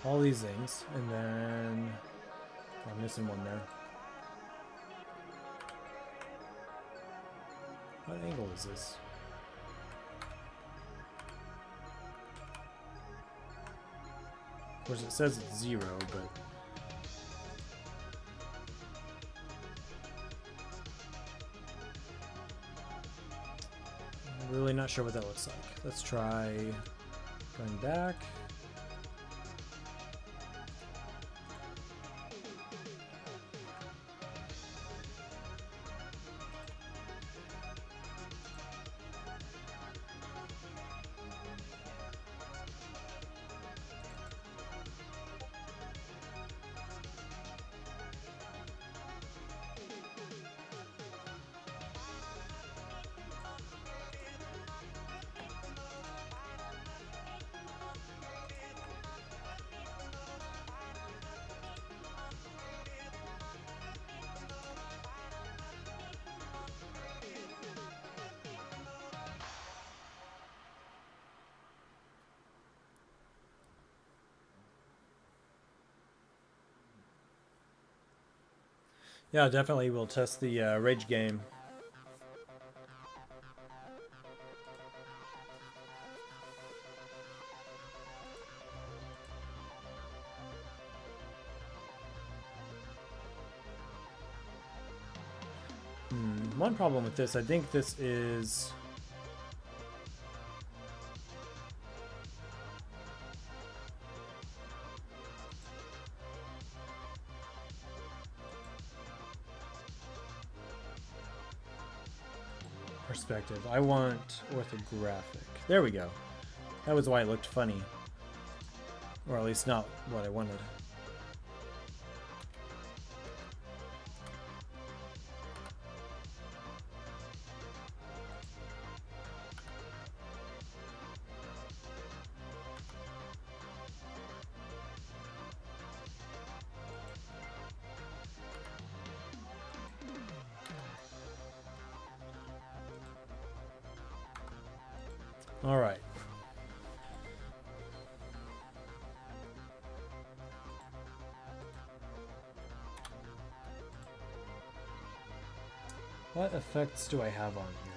All these things, and then I'm missing one there. What angle is this? Of course, it says it's 0, but I'm really not sure what that looks like. Let's try going back. Yeah, definitely we'll test the Rage game. One problem with this, I think this is... perspective. I want orthographic. There we go. That was why it looked funny. Or at least not what I wanted. All right. What effects do I have on here?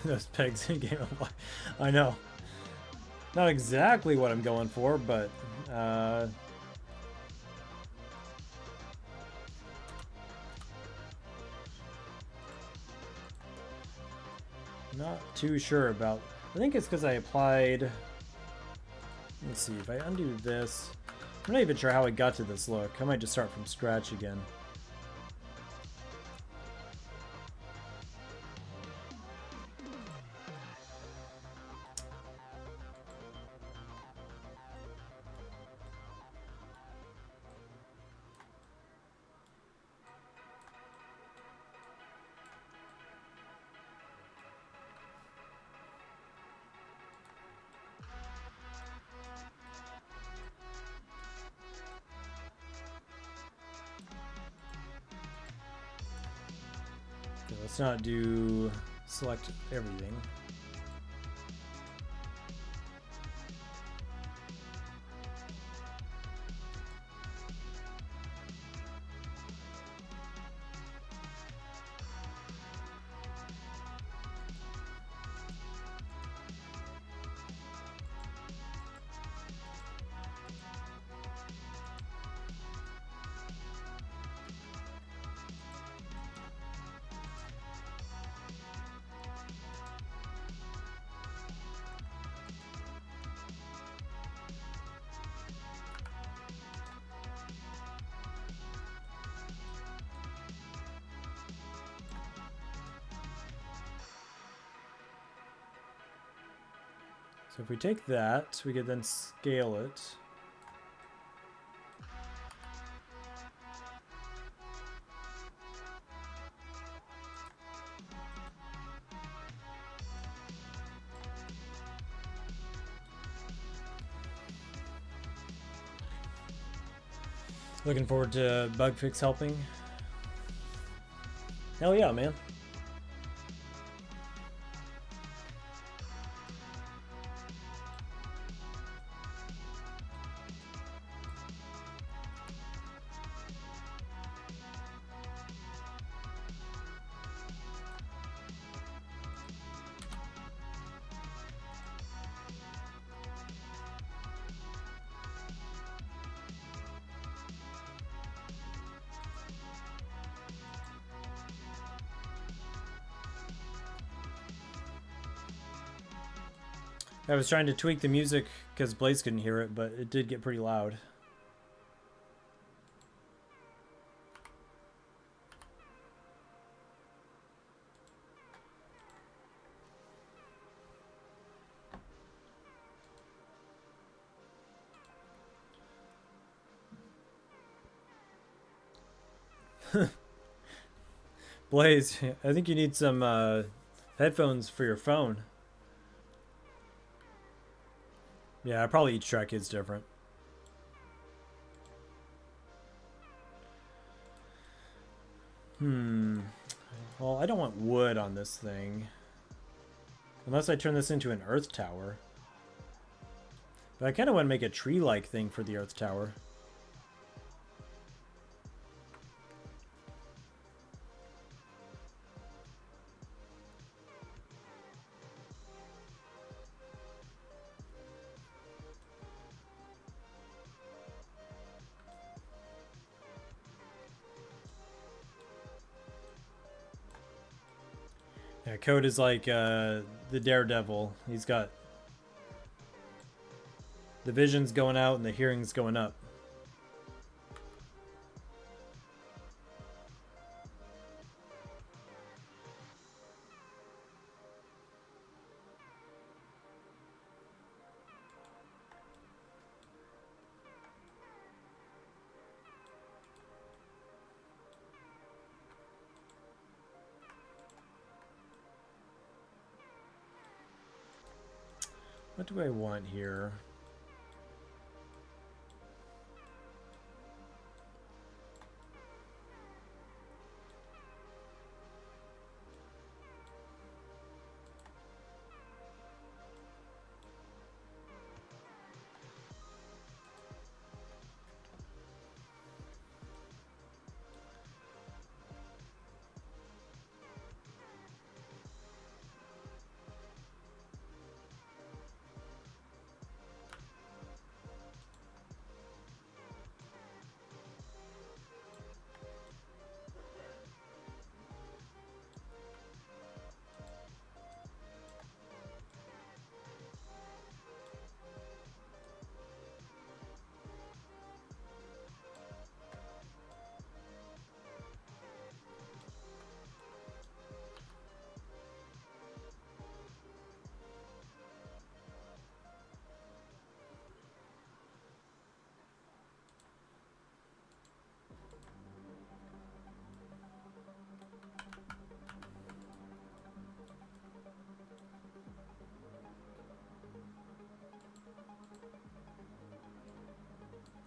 Those pegs in Game of Life. I know. Not exactly what I'm going for, but not too sure about. I think it's because I applied. Let's see if I undo this. I'm not even sure how I got to this look. I might just start from scratch again. Okay, let's not do select everything. So if we take that, we could then scale it. Looking forward to bug fix helping. Hell yeah, man. I was trying to tweak the music because Blaze couldn't hear it, but it did get pretty loud. Blaze, I think you need some headphones for your phone. Yeah, probably each track is different. Well, I don't want wood on this thing. Unless I turn this into an earth tower. But I kind of want to make a tree-like thing for the earth tower. Yeah, Code is like the Daredevil. He's got the vision's going out and the hearing's going up. What do I want here?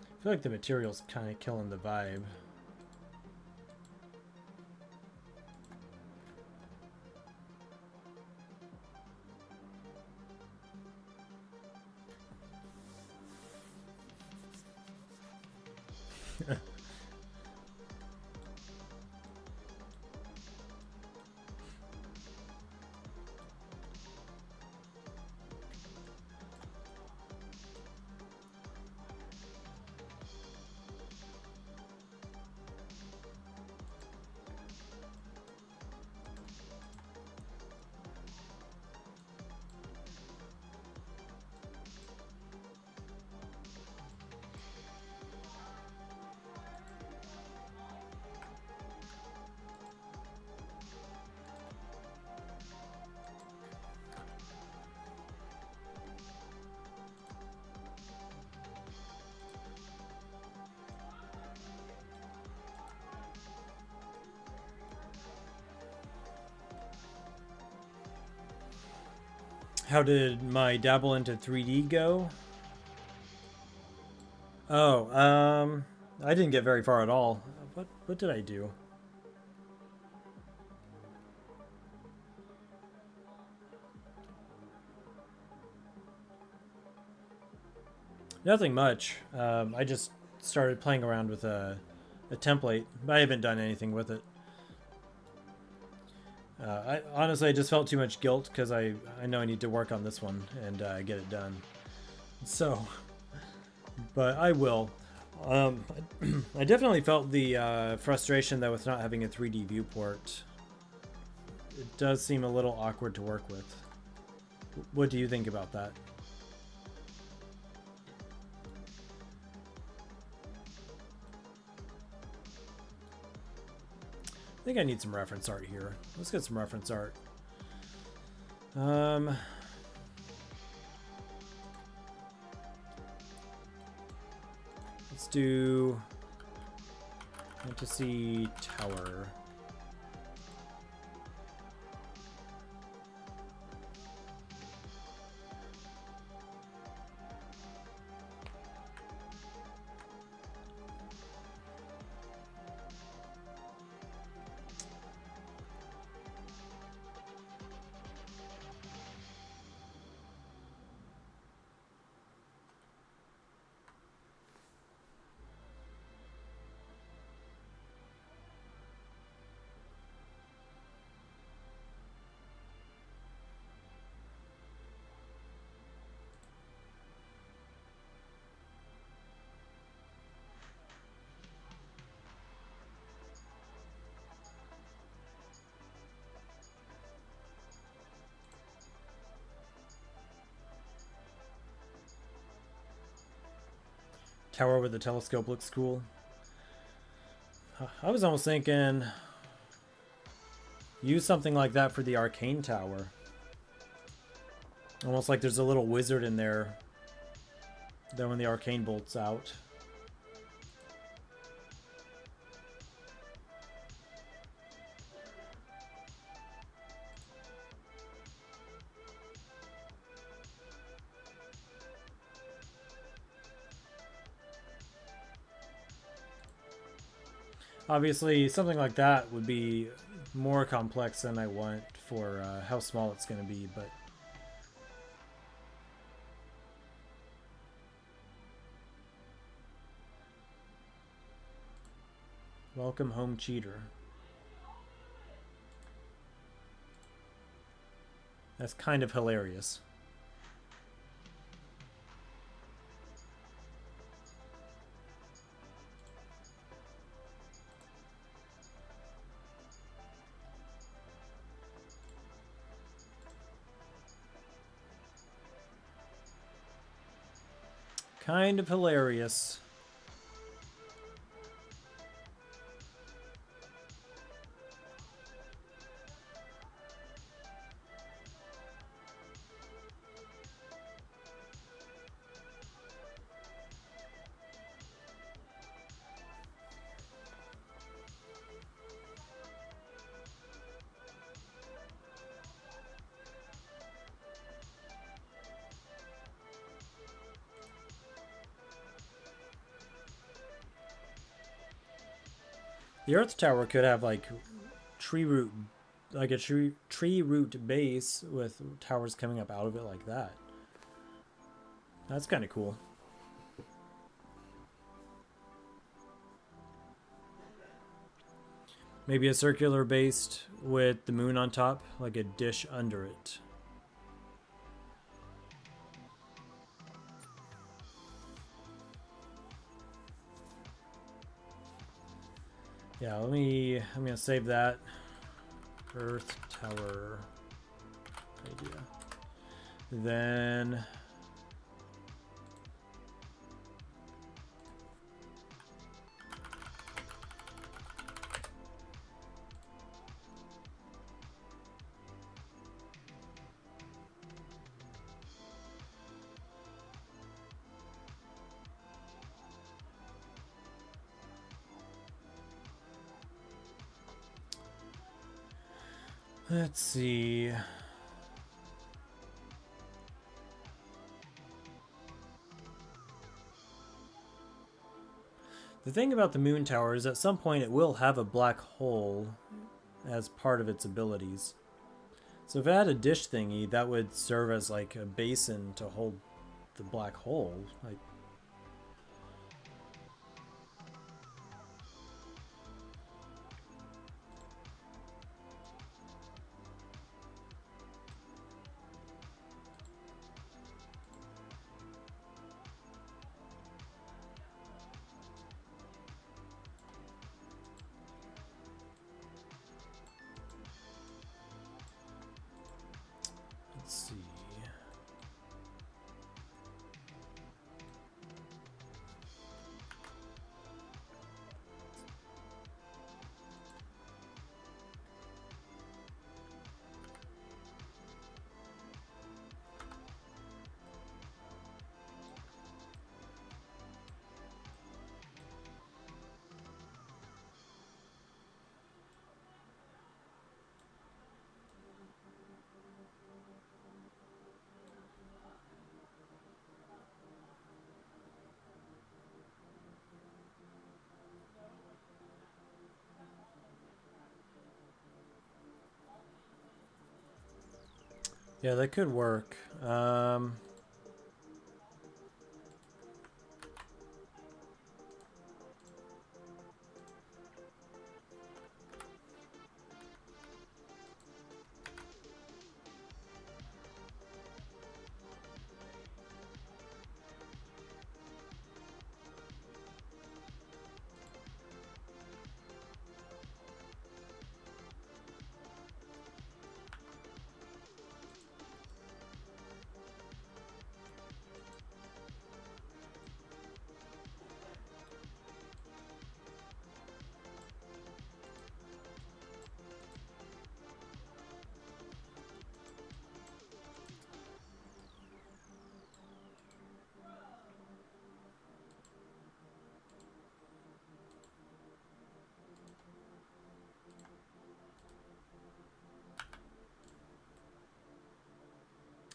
I feel like the material's kind of killing the vibe. How did my dabble into 3D go? Oh, I didn't get very far at all. What did I do? Nothing much. I just started playing around with a template, but I haven't done anything with it. I honestly, I just felt too much guilt because I know I need to work on this one and get it done. So, but I will. I definitely felt the frustration though with not having a 3D viewport. It does seem a little awkward to work with. What do you think about that? I think I need some reference art here. Let's get some reference art. Let's do Fantasy Tower. Tower with the telescope looks cool. I was almost thinking use something like that for the arcane tower. Almost like there's a little wizard in there. Then when the arcane bolt's out. Obviously, something like that would be more complex than I want for how small it's going to be, but... Welcome home, cheater. That's kind of hilarious. Kind of hilarious. The Earth Tower could have like tree root, like a tree root base with towers coming up out of it like that. That's kind of cool. Maybe a circular base with the moon on top, like a dish under it. Yeah, I'm gonna save that Earth Tower idea. Then let's see. The thing about the moon tower is at some point it will have a black hole as part of its abilities. So if it had a dish thingy, that would serve as like a basin to hold the black hole. Like, let's see. Yeah, that could work.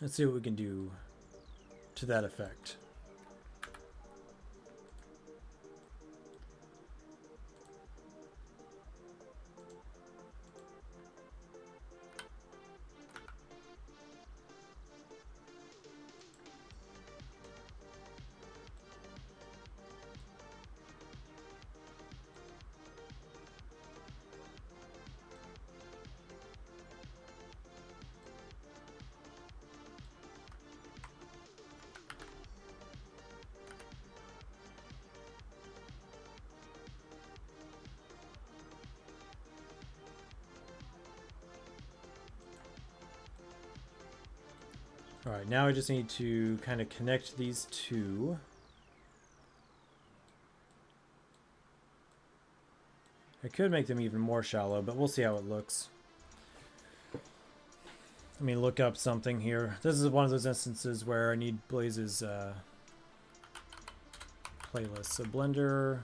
Let's see what we can do to that effect. All right, now I just need to kind of connect these two. I could make them even more shallow, but we'll see how it looks. Let me look up something here. This is one of those instances where I need Blaze's playlist. So Blender.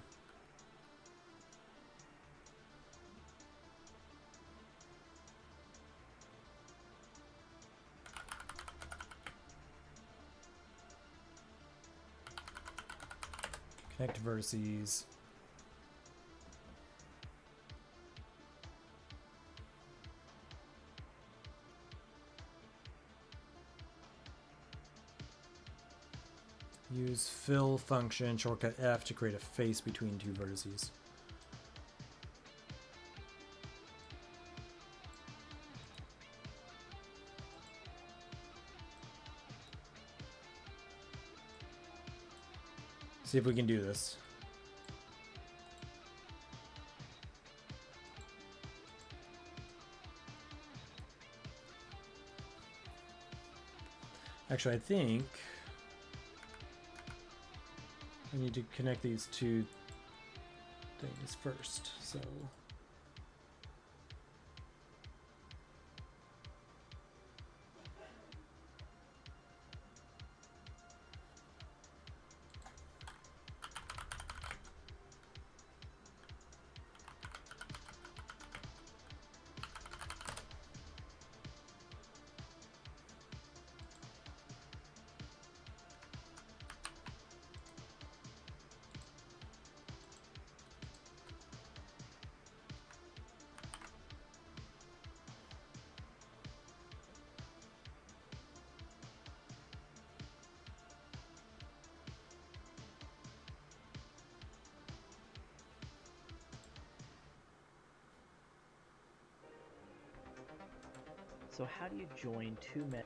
Connect vertices. Use fill function, shortcut F to create a face between two vertices. See if we can do this. Actually, I think I need to connect these two things first. So So how do you join two men?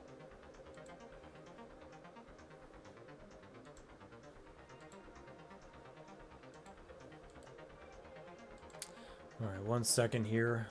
all right, 1 second here.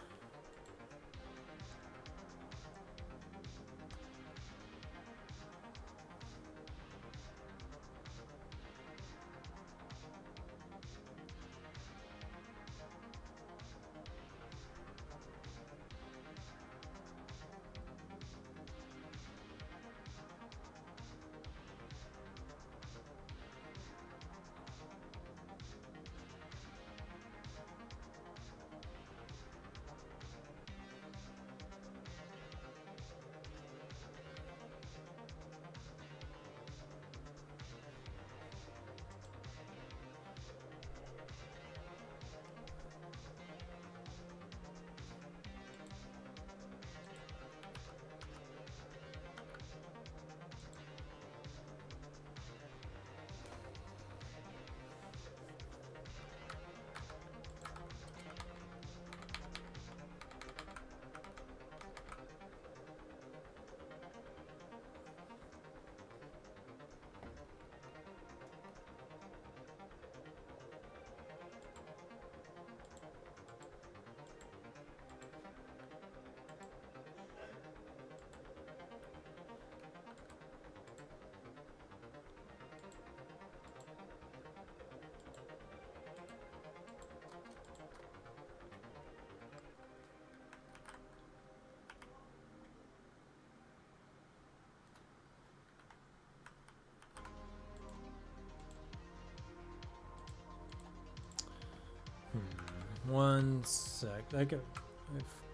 One sec. I've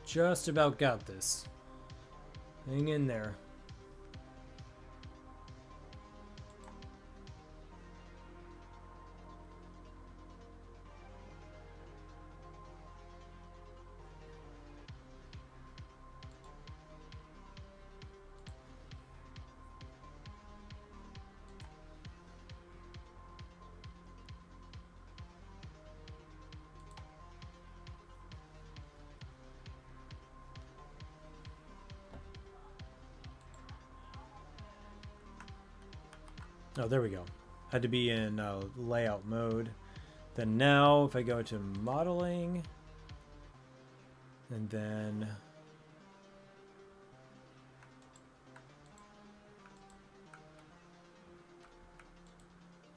just about got this. Hang in there. Oh, there we go. Had to be in layout mode. Then now, if I go to modeling, and then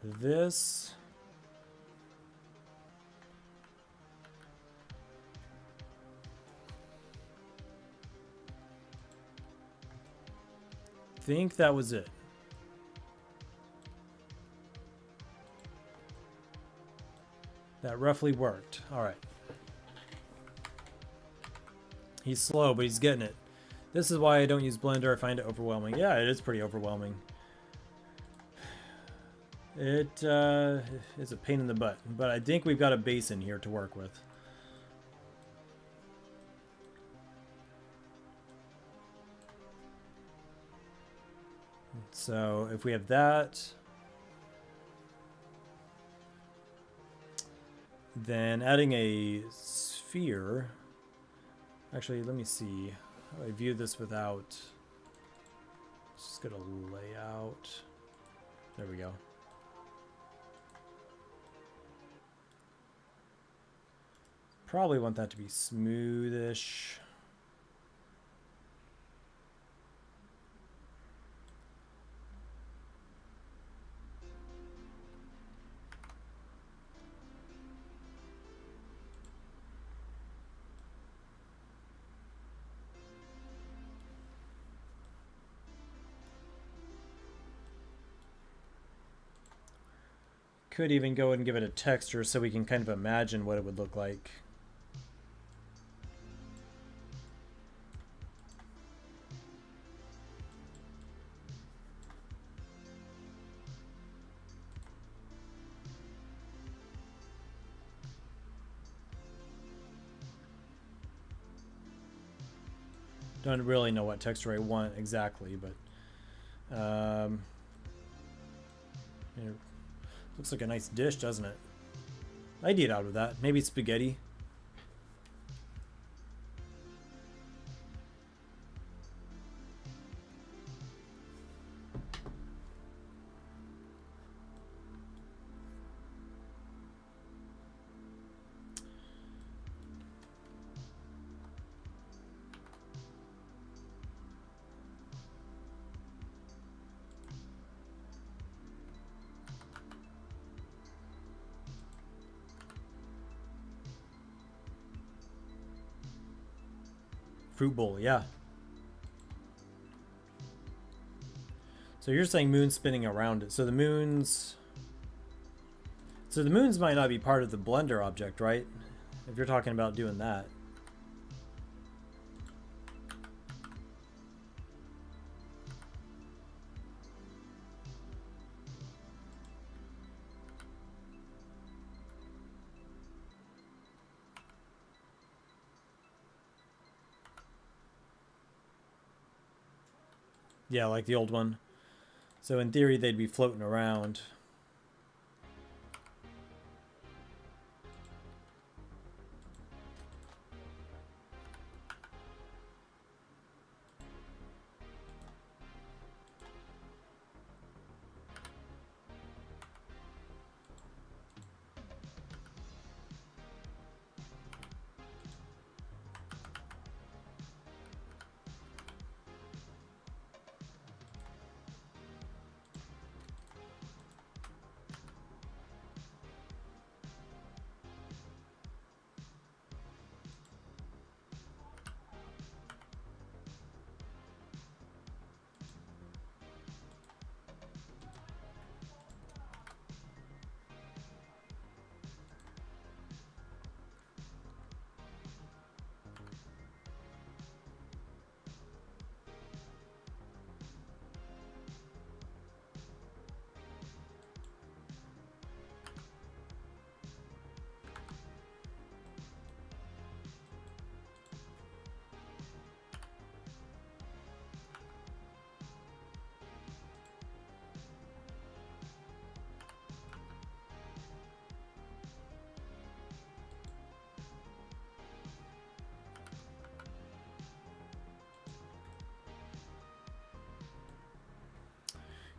this. Think that was it. That roughly worked. All right. He's slow, but he's getting it. This is why I don't use Blender. I find it overwhelming. Yeah, it is pretty overwhelming. It is a pain in the butt, but I think we've got a base in here to work with. So if we have that, then adding a sphere. Actually, let me see how I view this without. Just go to layout. There we go. Probably want that to be smoothish. Could even go and give it a texture so we can kind of imagine what it would look like. Don't really know what texture I want exactly, but it looks like a nice dish, doesn't it? I'd eat out of that. Maybe spaghetti. Fruit bowl, yeah. So you're saying moon spinning around it. So the moons might not be part of the Blender object, right? If you're talking about doing that. Yeah, like the old one. So in theory, they'd be floating around.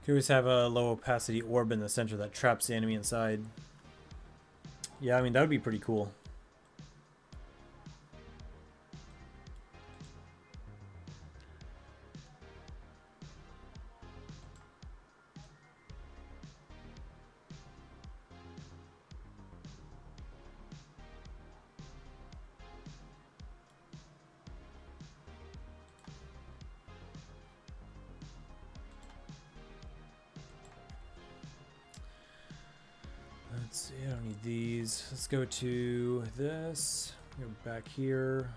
Could always have a low opacity orb in the center that traps the enemy inside. Yeah, I mean, that would be pretty cool. Let's see, I don't need these. Let's go to this. Go back here.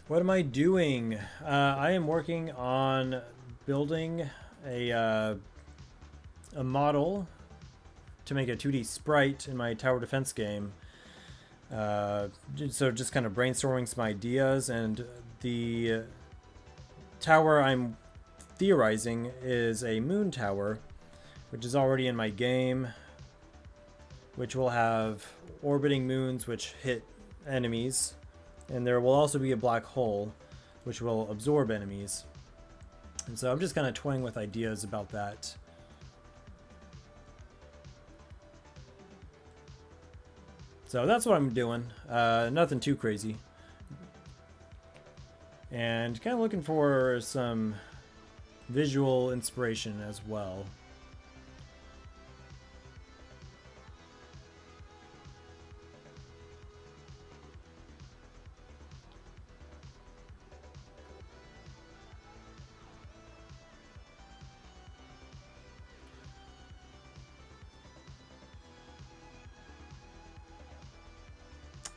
What am I doing? I am working on building a model to make a 2D sprite in my tower defense game. So just kind of brainstorming some ideas, and the tower I'm theorizing is a moon tower, which is already in my game, which will have orbiting moons which hit enemies. And there will also be a black hole, which will absorb enemies. And so I'm just kind of toying with ideas about that. So that's what I'm doing. Nothing too crazy. And kind of looking for some visual inspiration as well.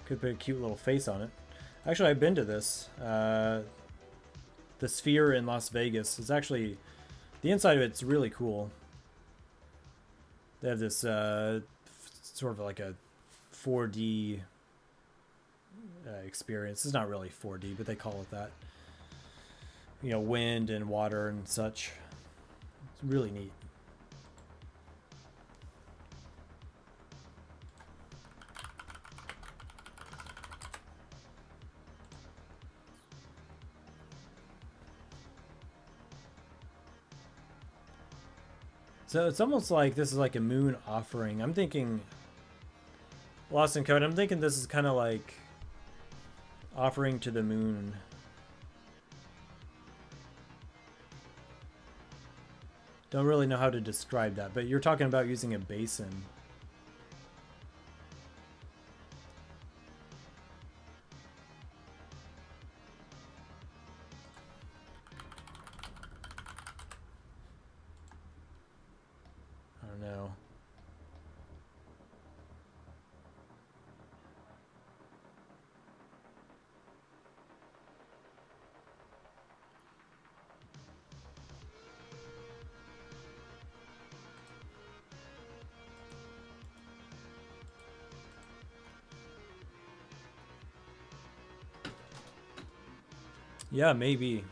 Could put a cute little face on it. Actually, I've been to this. The Sphere in Las Vegas. It's actually... The inside of it's really cool. They have this sort of like a 4D experience. It's not really 4D, but they call it that. You know, wind and water and such. It's really neat. So it's almost like this is like a moon offering. I'm thinking Lost in Code. I'm thinking this is kind of like offering to the moon. Don't really know how to describe that, but you're talking about using a basin. I don't know. Yeah, maybe.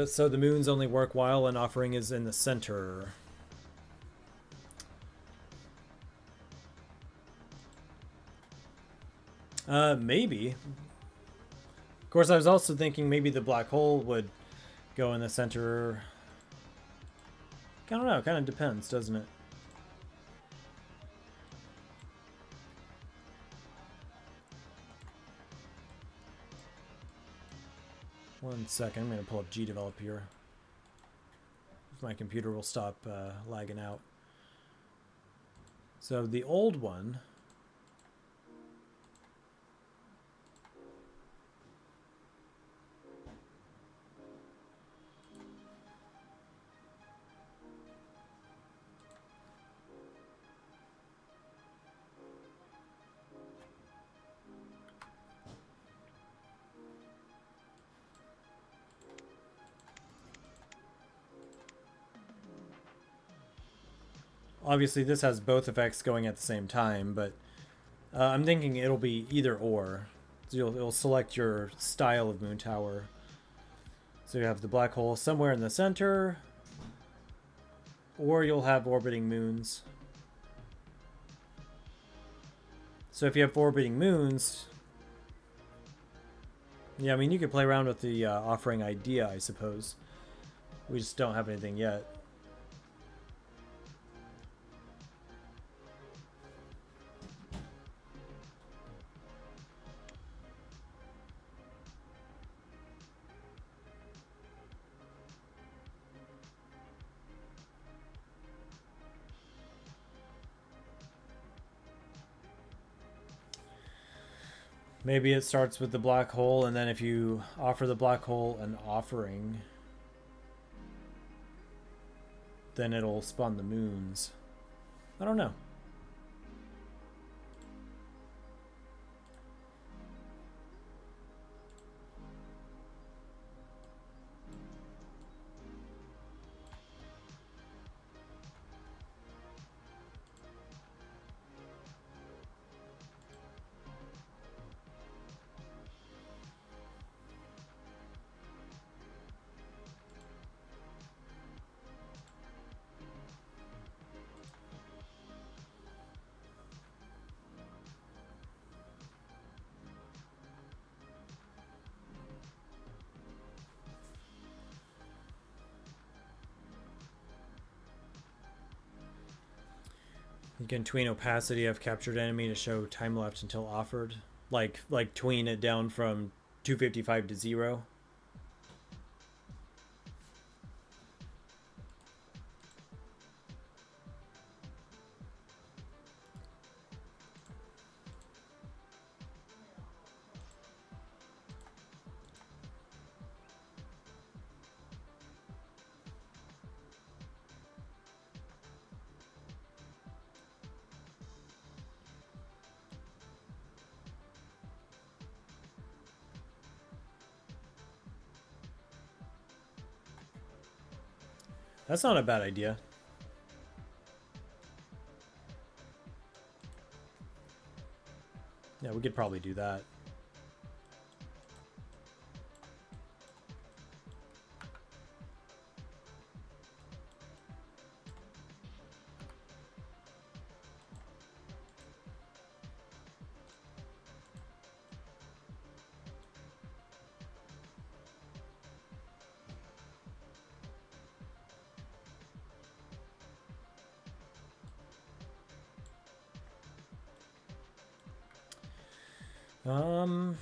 So the moons only work while an offering is in the center. Maybe. Of course, I was also thinking maybe the black hole would go in the center. I don't know, it kind of depends, doesn't it? One second, I'm going to pull up GDevelop here. If my computer will stop lagging out. So the old one... Obviously, this has both effects going at the same time, but I'm thinking it'll be either or. So it'll select your style of moon tower. So you have the black hole somewhere in the center, or you'll have orbiting moons. So if you have orbiting moons, yeah, I mean, you could play around with the offering idea, I suppose. We just don't have anything yet. Maybe it starts with the black hole, and then if you offer the black hole an offering, then it'll spawn the moons. I don't know. You can tween opacity of captured enemy to show time left until offered. Like tween it down from 255 to 0. That's not a bad idea. Yeah, we could probably do that. Um...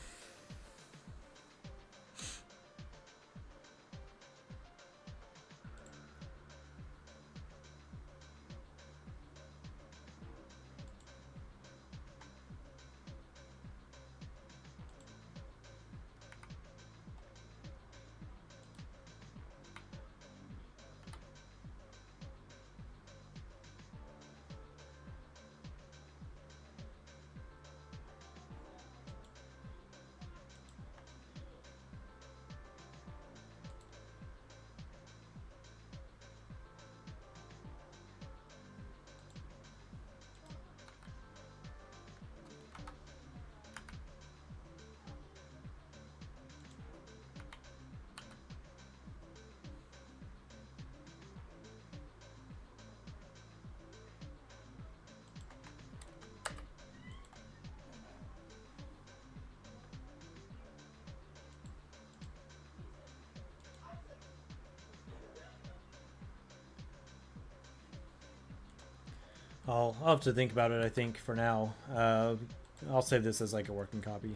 I'll have to think about it, I think, for now. I'll save this as like a working copy.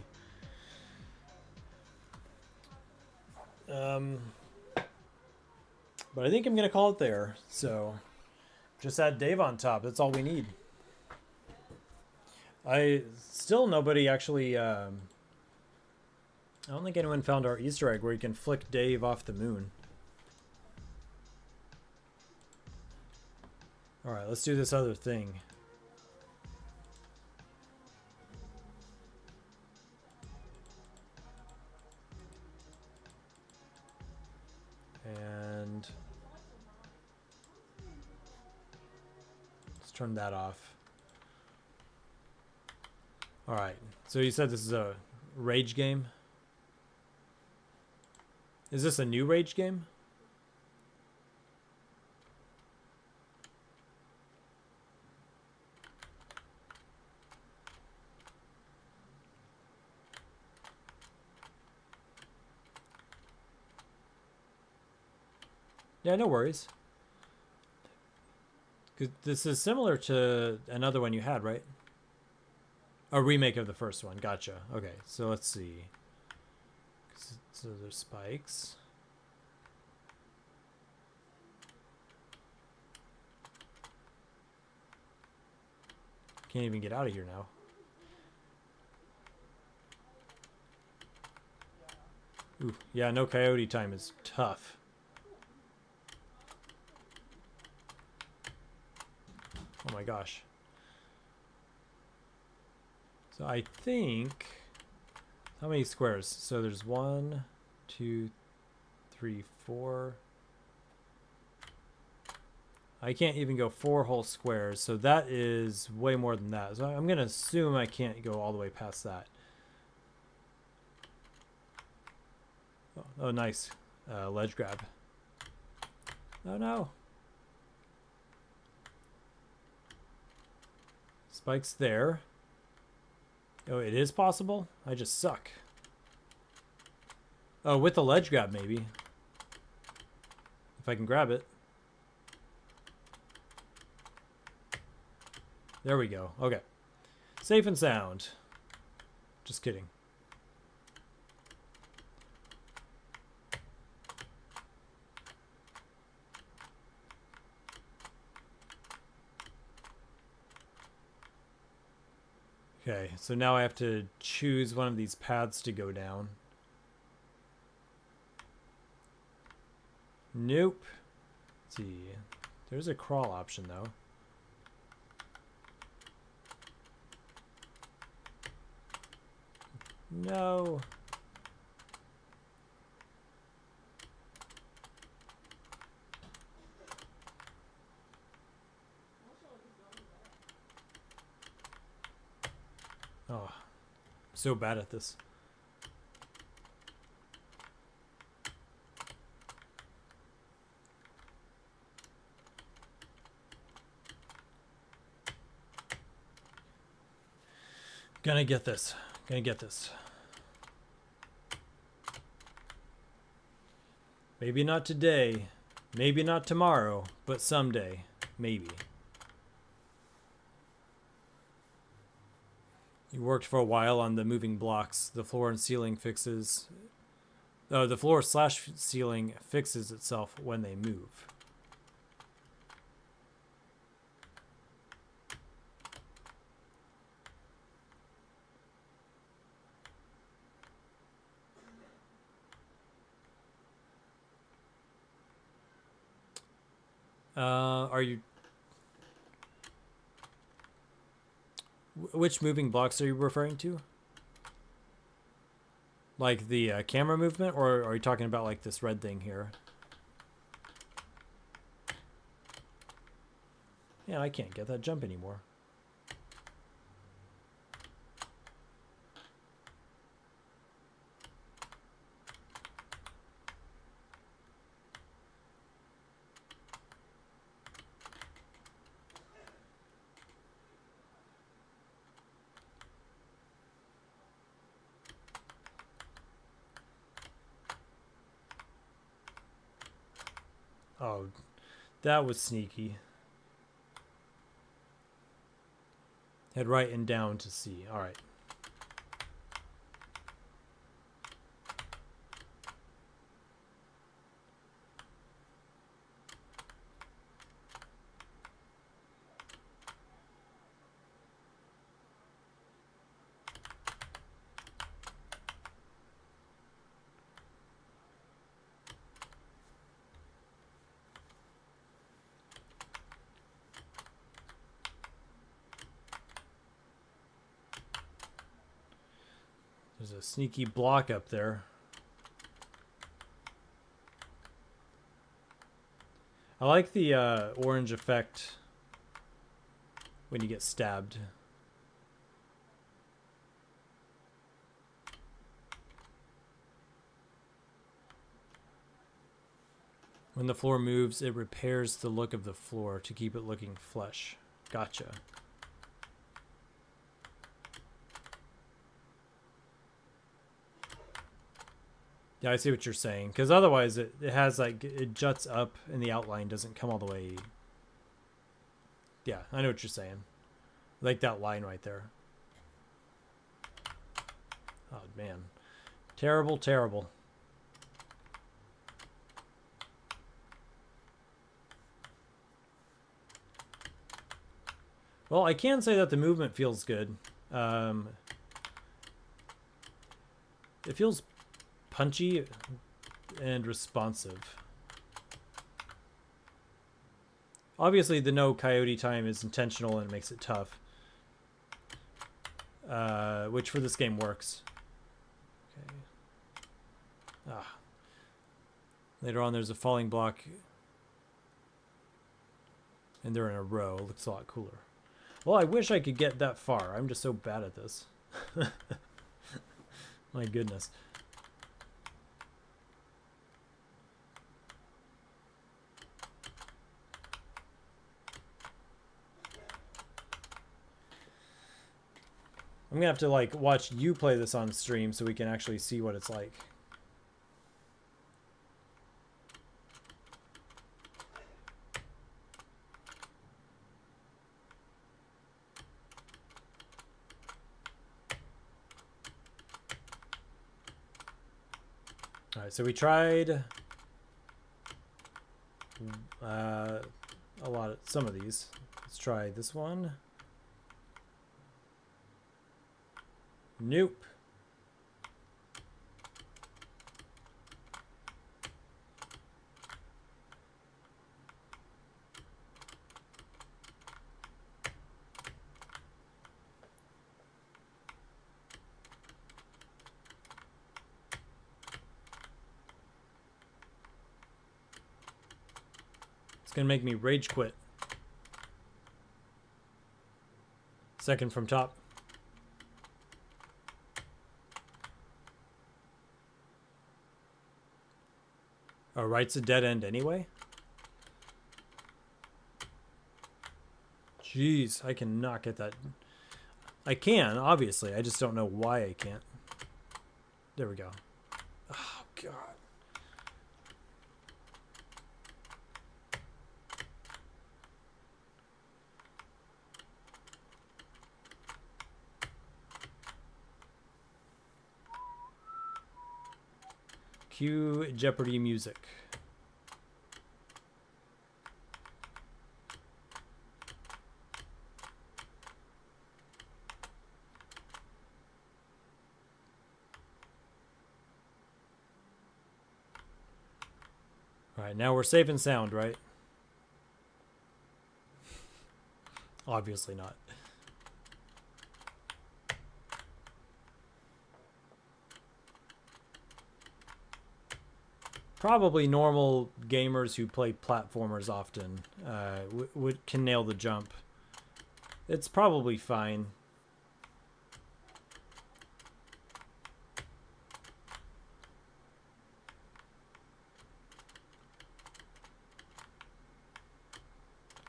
But I think I'm gonna call it there. So just add Dave on top. That's all we need. Nobody actually. I don't think anyone found our Easter egg where you can flick Dave off the moon. All right, let's do this other thing. And let's turn that off. All right. So you said this is a rage game? Is this a new rage game? Yeah, no worries. 'Cause this is similar to another one you had, right? A remake of the first one. Gotcha. Okay, so let's see. So there's spikes. Can't even get out of here now. Ooh, yeah, no coyote time is tough. Oh my gosh. So I think, how many squares? So there's 1, 2, 3, 4. I can't even go 4 whole squares, so that is way more than that. So I'm gonna assume I can't go all the way past that. Oh, nice. Ledge grab. Oh no. Spikes there. Oh, it is possible? I just suck. Oh, with the ledge grab, maybe. If I can grab it. There we go. Okay. Safe and sound. Just kidding. Okay, so now I have to choose one of these paths to go down. Nope. Let's see. There's a crawl option, though. No. Oh, I'm so bad at this. Gonna get this. Gonna get this. Maybe not today. Maybe not tomorrow. But someday. Maybe. You worked for a while on the moving blocks. The floor and ceiling fixes... the floor/ceiling fixes itself when they move. Are you... Which moving blocks are you referring to? Like the camera movement, or are you talking about like this red thing here? Yeah, I can't get that jump anymore. Oh, that was sneaky. Head right and down to C. All right. There's a sneaky block up there. I like the orange effect when you get stabbed. When the floor moves, it repairs the look of the floor to keep it looking flush. Gotcha. Yeah, I see what you're saying. Because otherwise it has like, it juts up and the outline doesn't come all the way. Yeah, I know what you're saying. Like that line right there. Oh, man. Terrible, terrible. Well, I can say that the movement feels good. It feels punchy and responsive. Obviously, the no coyote time is intentional and makes it tough. Which for this game works. Okay. Ah. Later on, there's a falling block. And they're in a row. It looks a lot cooler. Well, I wish I could get that far. I'm just so bad at this. My goodness. I'm gonna have to like watch you play this on stream so we can actually see what it's like. All right, so we tried some of these. Let's try this one. Nope. It's gonna make me rage quit. Second from top. Oh, right's a dead end anyway? Jeez, I cannot get that. I can, obviously. I just don't know why I can't. There we go. Oh, God. Cue Jeopardy music. All right, now we're safe and sound, right? Obviously not. Probably normal gamers who play platformers often can nail the jump. It's probably fine.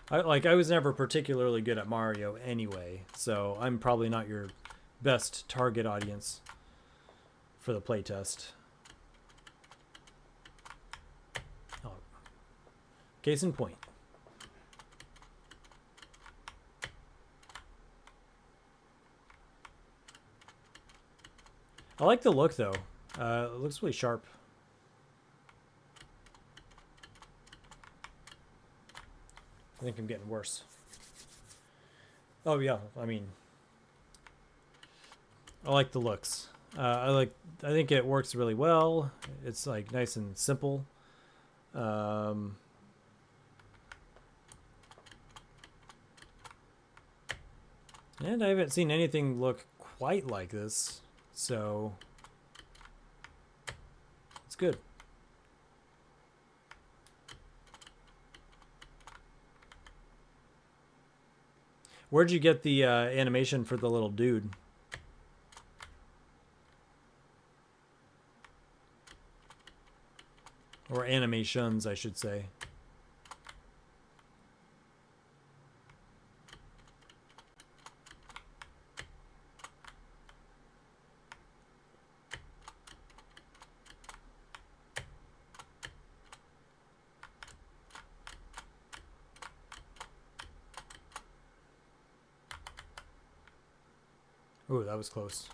I was never particularly good at Mario anyway, so I'm probably not your best target audience for the playtest. Oh. Case in point. I like the look though. It looks really sharp. I think I'm getting worse. Oh yeah, I mean, I like the looks. I think it works really well. It's like nice and simple. And I haven't seen anything look quite like this, so it's good. Where'd you get the animation for the little dude? Or animations, I should say. Ooh, that was close.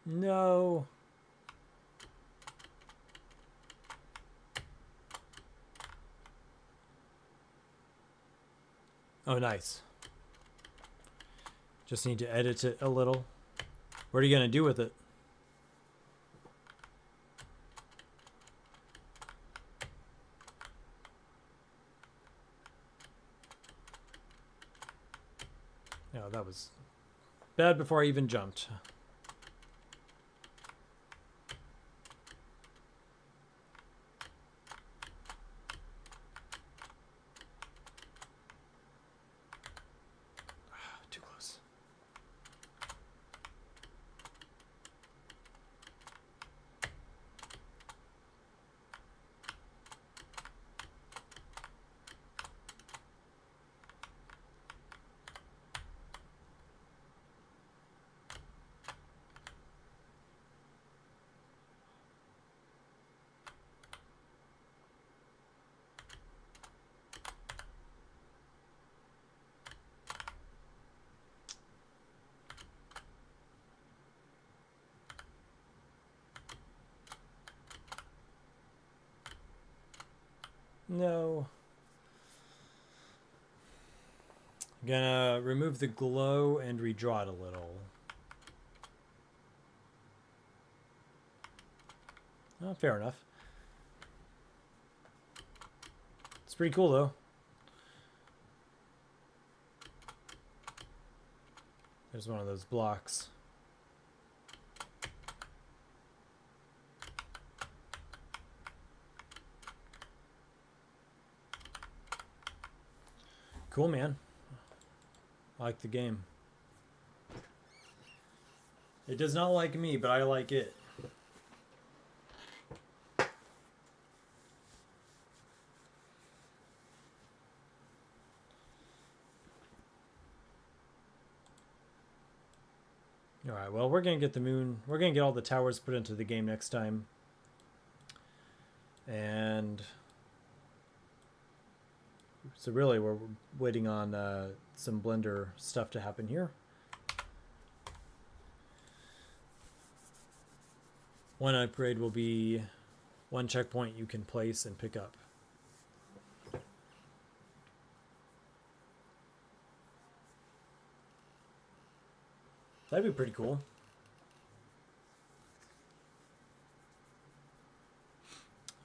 No. Oh, nice. Just need to edit it a little. What are you going to do with it? Oh, that was bad before I even jumped. Too close. No. I'm gonna remove the glow and redraw it a little. Oh, fair enough. It's pretty cool though. There's one of those blocks. Cool, man. I like the game. It does not like me, but I like it. Alright, well, we're going to get the moon. We're going to get all the towers put into the game next time. And so really, we're waiting on some Blender stuff to happen here. One upgrade will be one checkpoint you can place and pick up. That'd be pretty cool.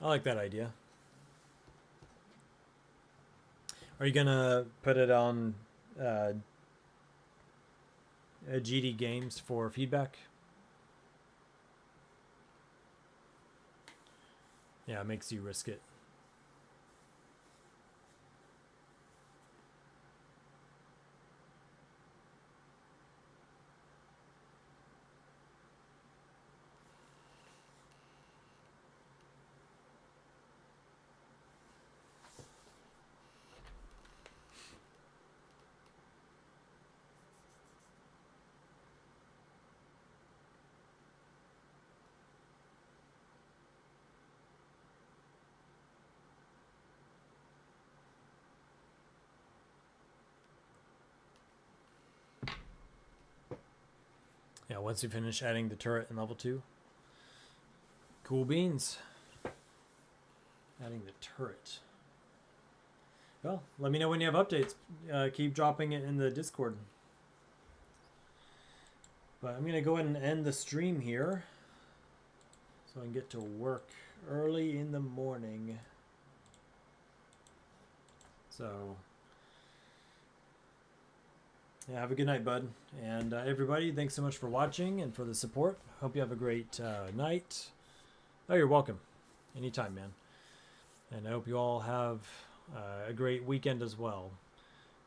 I like that idea. Are you gonna put it on GD Games for feedback? Yeah, it makes you risk it. Yeah, once you finish adding the turret in level 2. Cool beans. Adding the turret. Well, let me know when you have updates. Keep dropping it in the Discord. But I'm going to go ahead and end the stream here, so I can get to work early in the morning. So, yeah, have a good night, bud. And everybody, thanks so much for watching and for the support. Hope you have a great night. Oh, you're welcome. Anytime, man. And I hope you all have a great weekend as well.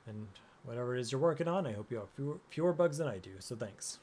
And whatever it is you're working on, I hope you have fewer bugs than I do. So thanks.